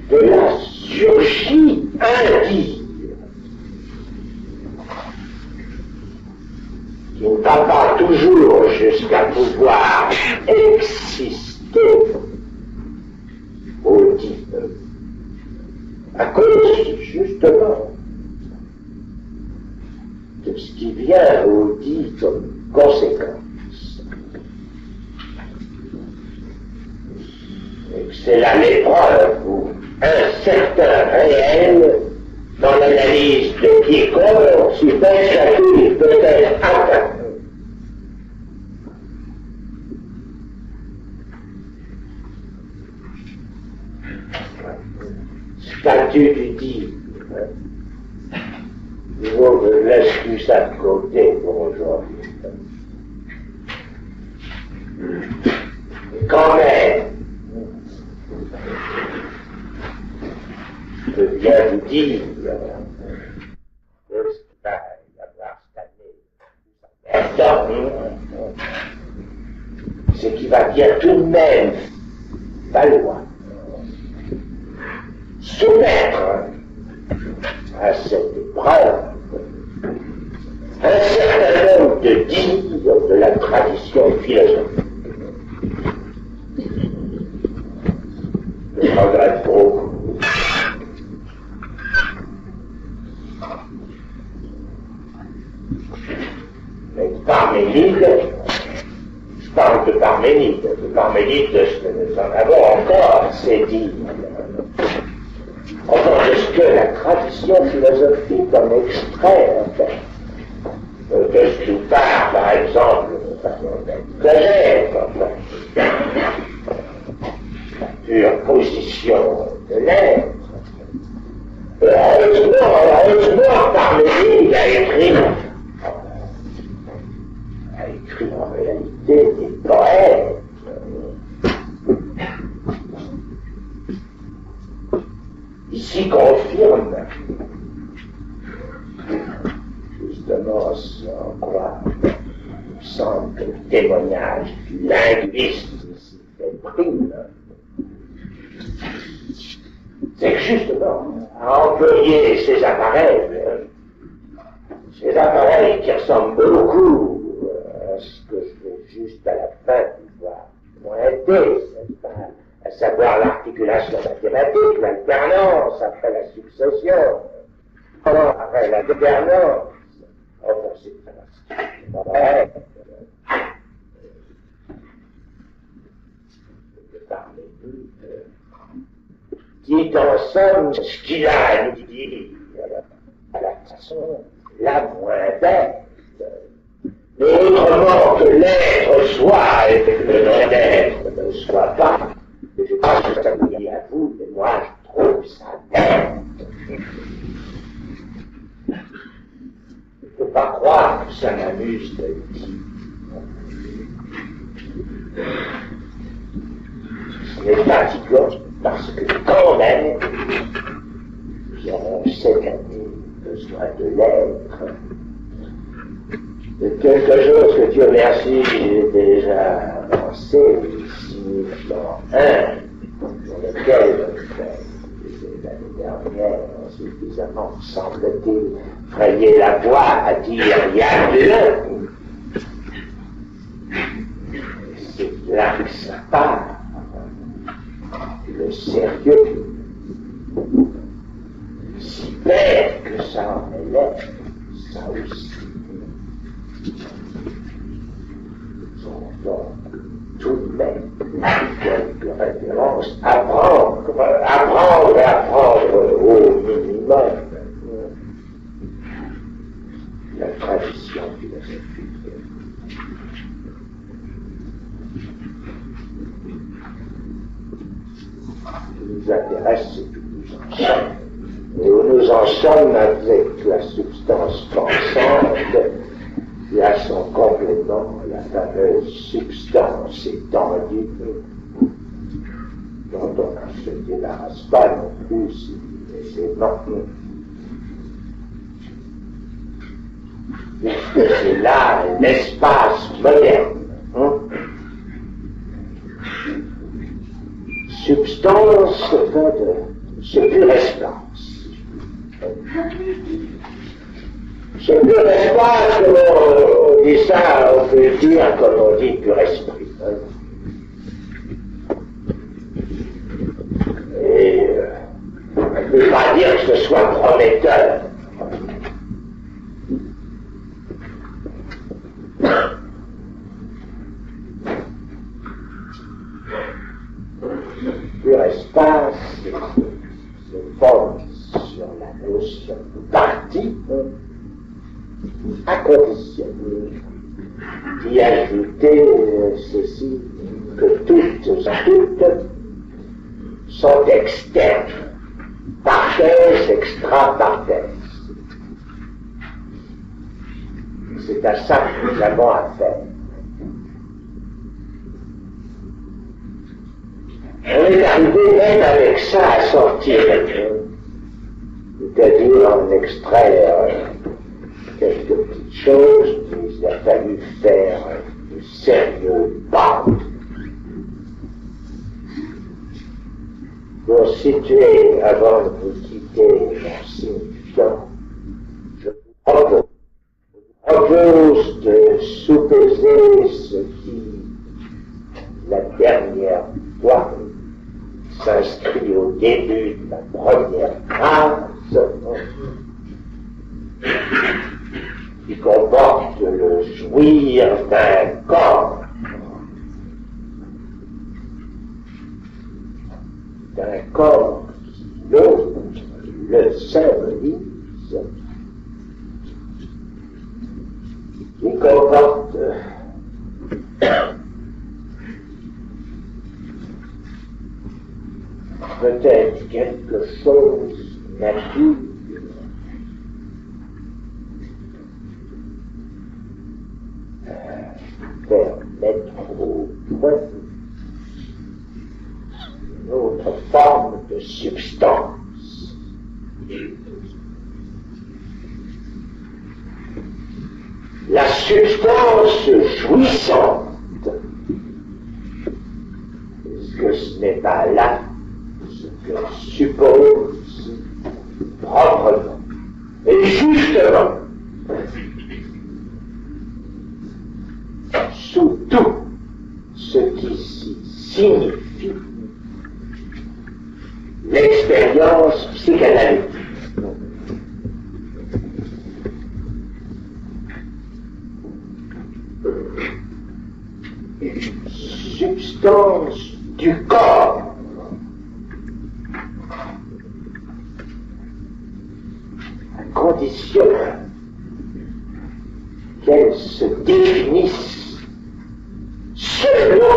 De là surgit un dire qui ne va pas toujours jusqu'à pouvoir exister au dit, à cause justement de ce qui vient au dit comme conséquence. Et que c'est là l'épreuve où un certain réel dans l'analyse de quiconque suppose qu'il peut être atteint. Statut du dire. Je vous laisse tout ça de côté pour aujourd'hui. Quand même, je viens vous dire ce qu'il va y avoir cette année. C'est qu'il va bien tout de même falloir soumettre à cette épreuve un certain nombre de dires de la tradition philosophique. Je regrette beaucoup. Mais Parménide, je parle de Parménide de ce que nous en avons encore, c'est dire. Enfin, de ce que la tradition philosophique en extrait, de ce qui part, par exemple, de l'être, pure position de l'être. Heureusement, Parménide a écrit en réalité des poètes. Ici confirme, justement sans croire, il me semble que le témoignage du linguiste ici fait prime, c'est que justement, à employer ces appareils qui ressemblent beaucoup à ce que je vais juste à la fin pouvoir pointer, à savoir l'articulation mathématique, l'alternance, après la succession, après la gouvernance, enfin c'est vrai, de parler dit en somme ce qu'il a à nous dire, à la façon la moins bête. Mais autrement que l'être soit et que le non-être ne soit pas, je pense que ça vous dit à vous, mais moi je trouve ça bête. Je ne peux pas croire que ça m'amuse de le dire. C'est fatigant parce que quand même, nous avons cette année besoin de l'être. De quelque chose que Dieu merci, j'ai déjà avancé ici dans pour lequel l'année dernière, suffisamment, semble-t-il, frayer la voie à dire il y a de l'un. C'est là que ça part. Le sérieux, si bête que ça en est l'être, ça aussi. Donc, tout de même, quelques références, apprendre au minimum la tradition philosophique. Ce qui nous intéresse, c'est que nous en sommes. nous en sommes avec la substance pensante et à son complément, la fameuse substance étendue dont on ne se débarrasse pas non plus si aisément. Puisque c'est là l'espace moderne. Substance, ce pur espace. Ce pur espace, on dit ça, on peut le dire comme on dit pur esprit. Et on ne peut pas dire que ce soit prometteur. Pur espace se fonde sur la notion de partie, à condition d'y ajouter ceci, que toutes sont externes, parthèses, extra-parthèses. C'est à ça que nous avons affaire. On est arrivé même avec ça à sortir, c'est-à-dire en extraire quelques petites choses, mais il a fallu faire de sérieux pas. Pour situer, avant de vous quitter mon signifiant, je vous propose de sous-peser ce qui, la dernière fois, s'inscrit au début de la première phrase, qui comporte le jouir d'un corps, qui l'autre le symbolise, qui comporte peut-être quelque chose nature, faire mettre au point une autre forme de substance. La substance jouissante, puisque ce n'est pas là ce que suppose proprement. Et justement, sous tout ce qui s'y signifie, l'expérience psychanalytique. Substance du corps. À condition qu'elle se définisse selon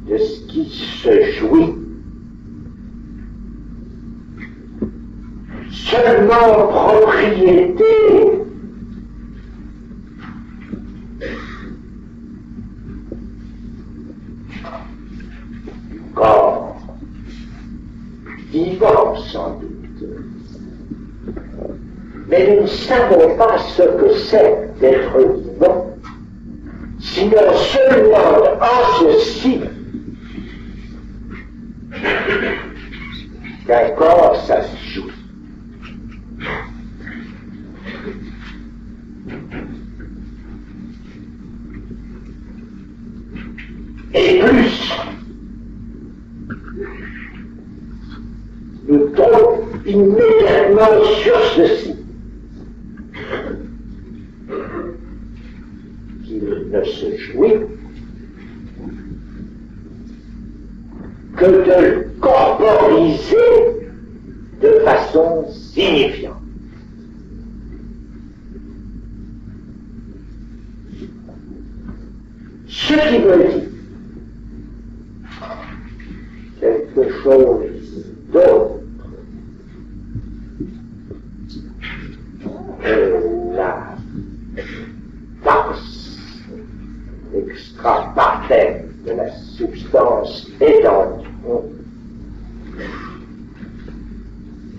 de ce qui se jouit, seulement propriété du corps vivant sans doute. Mais nous ne savons pas ce que c'est d'être vivant, sinon seulement en ceci qu'un corps, ça se joue. Et plus, nous tombons immédiatement sur ceci, qu'il ne se jouit que de le corporiser de façon signifiante. Ce qui veut dire, chose d'autre. La force extrapartenne de la substance étendue,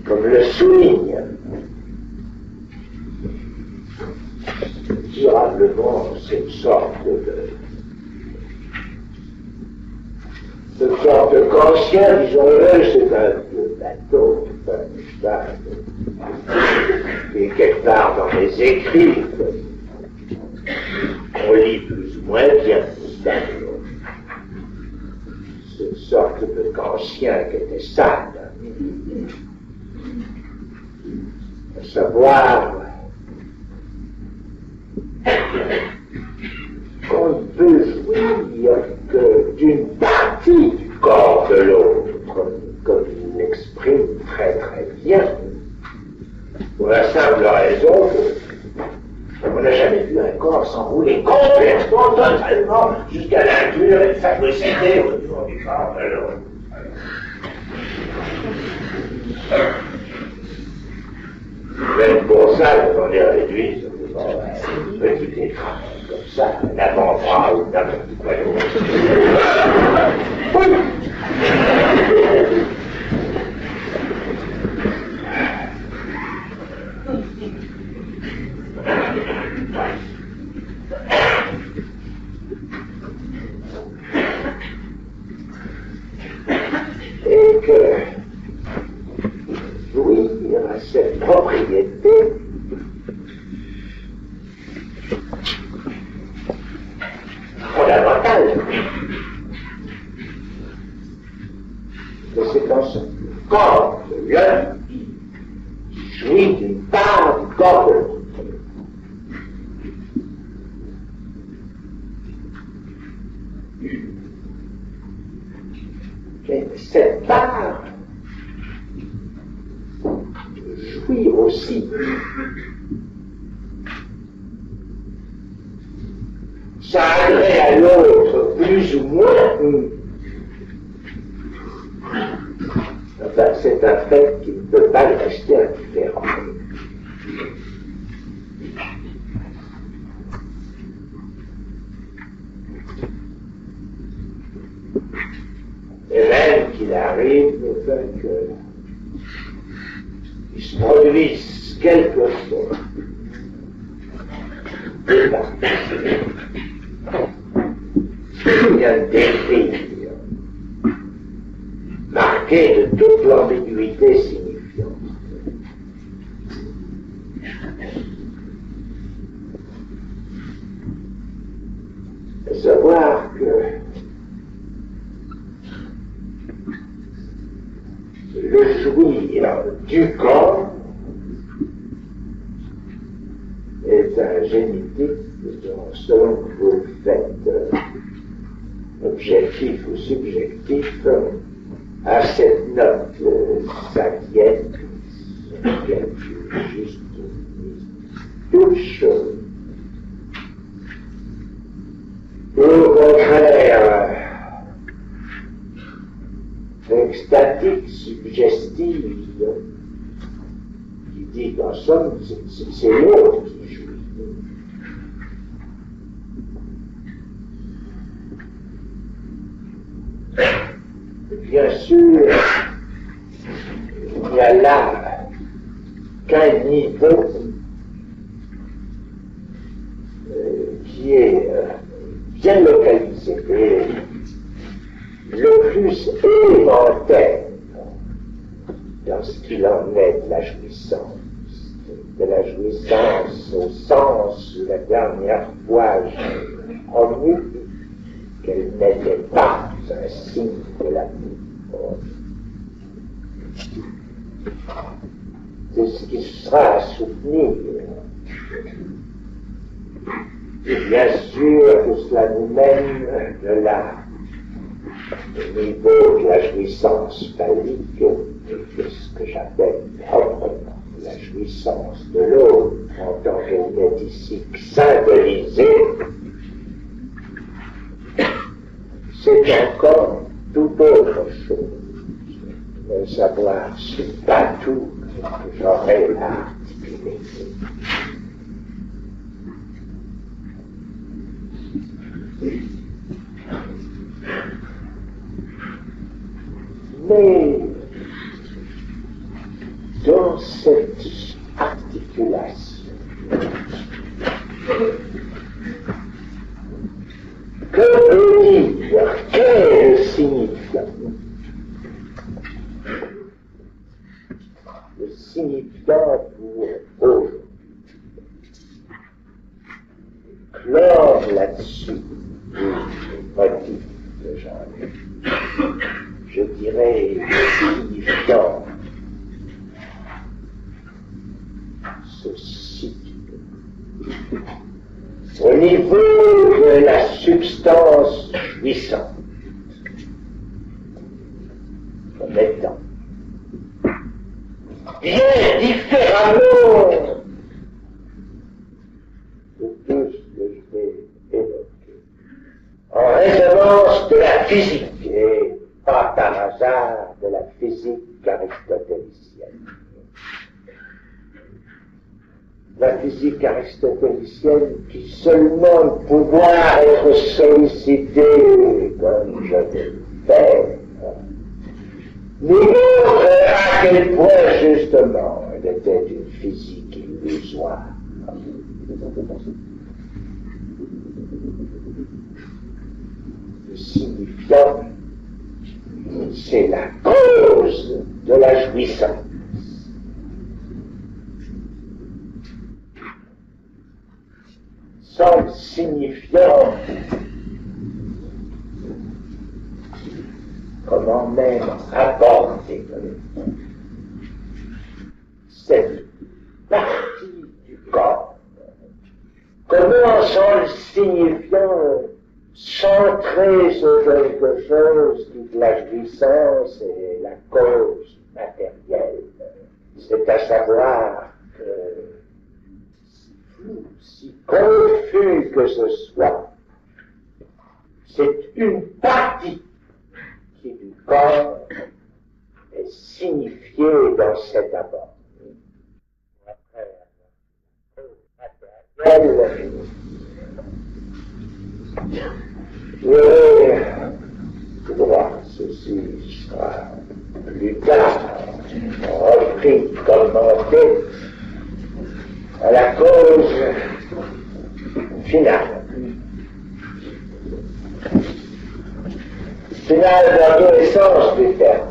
comme le souligne durablement cette sorte de conscient, disons-le, c'est un bateau, c'est un cheval, qui est quelque part dans les écrits, on lit plus ou moins bien, cette sorte de conscient qui était sale, à savoir qu'on ne peut jouir que d'une partie du corps de l'autre, comme il l'exprime très très bien, pour la simple raison qu'on n'a jamais vu un corps s'enrouler complètement, totalement, jusqu'à l'inclure et phagocyter au niveau du corps de l'autre. Même pour ça, on est réduit sur un petit écran, comme ça, un avant-bras ou n'importe quoi d'autre. Et que jouir à cette propriété fondamentale, que c'est dans ce corps de l'un qui jouit d'une part du corps de l'autre. Et cette part jouit aussi ça agrée à l'autre plus ou moins. Enfin, c'est un fait qui ne peut pas le rester indifférent. Et même qu'il arrive qu'il se produise quelque chose de particulier, un désir marqué de toute l'ambiguïté signifiante. À savoir que le jouir du corps est un génitif dont, selon que vous le faites objectif ou subjectif, à cette note cinquième, juste touche, au contraire, extatique, suggestive, qui dit qu'en somme, c'est l'autre qui jouit. Bien sûr, il n'y a là qu'un niveau qui est bien localisé, le plus élémentaire dans ce qu'il en est de la jouissance au sens où la dernière fois j'ai promu qu'elle n'était pas un signe de l'amour. C'est ce qui sera à soutenir. Et bien sûr que cela nous mène au niveau de la jouissance phallique, de ce que j'appelle proprement la jouissance de l'autre, en tant qu'elle n'est ici que symbolisée. C'est encore tout autre chose. savoir ce bateau que j'aurais à articuler. Mais dans cette articulation, que veut dire, quel signifiant? Le signifiant pour aujourd'hui. Clore là-dessus le motif que j'en ai. Je dirais signifiant se situe au niveau de la substance jouissante comme étant bien différemment de tout ce que je vais évoquer en résonance de la physique et pas par hasard de la physique aristotélicienne. La physique aristotélicienne qui seulement pouvoir être sollicitée comme je vais le faire, nous montre à quel point justement elle était une physique illusoire. Le signifiant, c'est la cause de la jouissance. Sans signifiant, comment même aborder cette partie du corps, comment sans le signifiant centrer sur quelque chose qui la jouissance est la cause matérielle. C'est à savoir que si flou, si confus que ce soit, c'est une partie qui du corps est signifiée dans cet abord. Après la cause matérielle, je crois que ceci sera plus tard repris, commenté à la cause finale. Finale dans tous les sens du terme.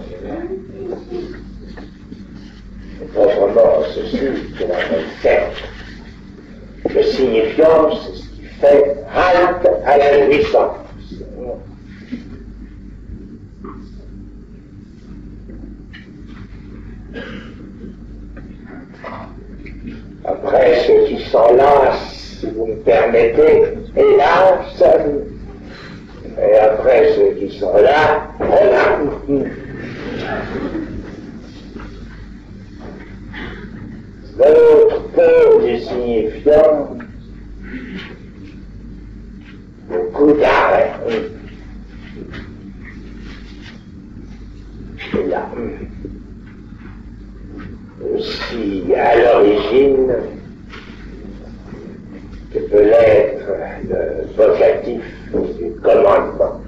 Autrement, ceci que la même terme. Le signifiant, c'est ce qui fait halte à la jouissance. Après, ceux qui sont là, si vous me permettez, hélas, et après ceux qui sont là, voilà. L'autre pôle du signifiant, beaucoup d'arrêt. Et là, aussi à l'origine, que peut l'être le vocatif du commandement.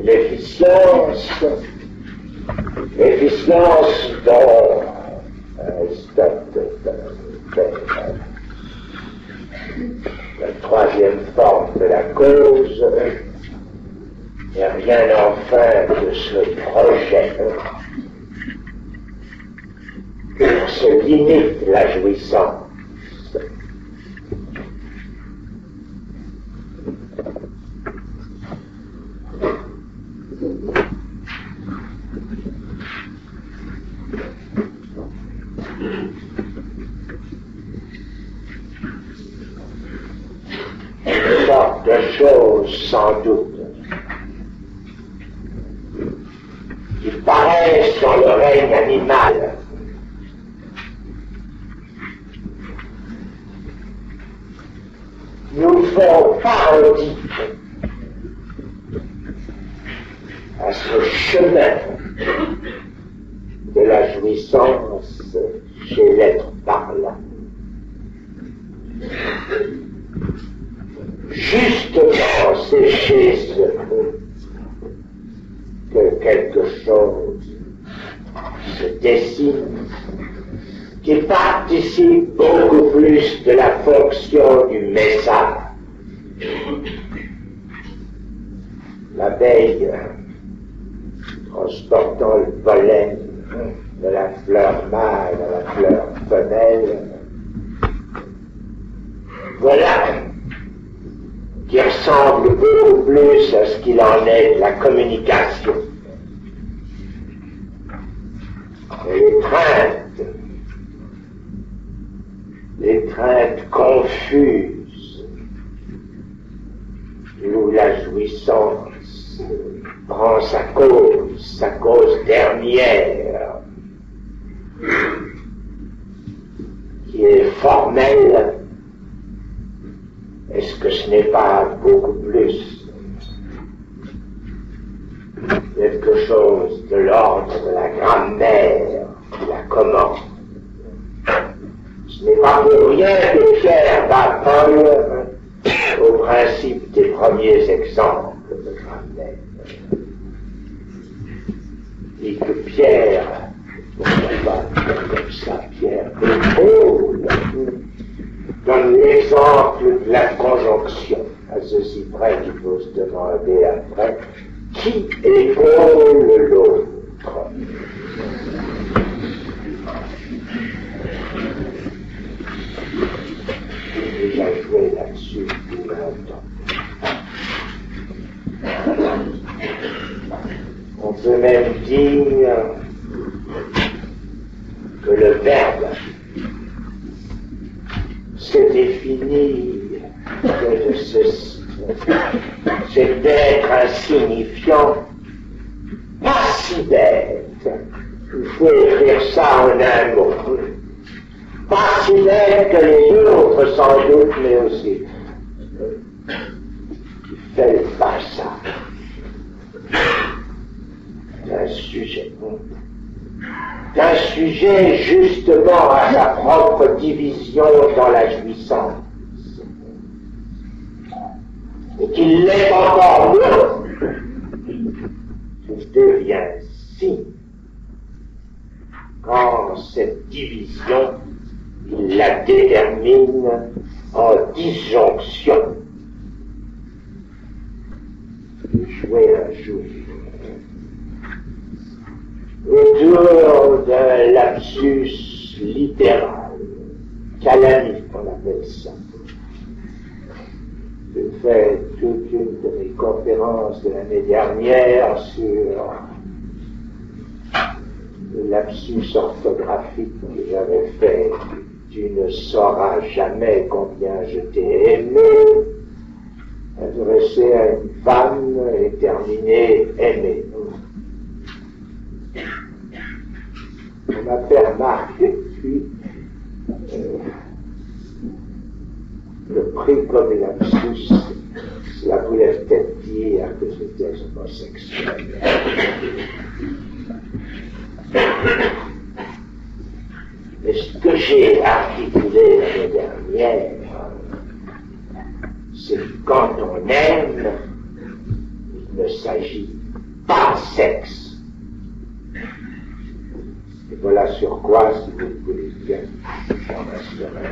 L'efficience dont Aristote fait la troisième forme de la cause, il n'y a rien enfin de ce projet qui se limite la jouissance. Une sorte de choses sans doute qui paraissent dans le règne animal, nous font parodie à ce chemin de la jouissance chez l'être parlant. Justement, c'est chez eux que quelque chose se dessine qui participe beaucoup plus de la fonction du message. L'abeille, transportant le pollen de la fleur mâle à la fleur femelle, voilà qui ressemble beaucoup plus à ce qu'il en est de la communication. Et les craintes confuses, où la jouissance prend sa cause dernière, qui est formelle. Est-ce que ce n'est pas beaucoup plus quelque chose de l'ordre de la grammaire qui la commande? Ce n'est pas pour rien que Pierre bat Paul au principe des premiers exemples de grammaire. Et que Pierre, pourquoi pas comme ça, Pierre et Paul, donne l'exemple de la conjonction, à ceci près qu'il faut se demander après, qui épaule l'autre? J'ai déjà joué là-dessus depuis longtemps. On peut même dire que le verbe se définit de ceci, c'est d'être un signifiant pas si bête. Il faut écrire ça en un mot. Pas si bête que les autres sans doute, mais aussi qui fait le passage d'un sujet justement à sa propre division dans la jouissance, et qu'il l'est encore mieux, il devient si quand cette division, il la détermine en disjonction. Jouer un jour autour d'un lapsus littéral, calamique on appelle ça. J'ai fait toute une de mes conférences de l'année dernière sur le lapsus orthographique que j'avais fait. Tu ne sauras jamais combien je t'ai aimé, adressé à une femme et terminé aimé. On m'a fait remarquer depuis le prix comme lapsus, cela voulait peut-être dire que j'étais homosexuel. Mais ce que j'ai articulé l'année dernière, c'est que quand on aime, il ne s'agit pas de sexe. Et voilà sur quoi, si vous voulez bien, j'en resterai.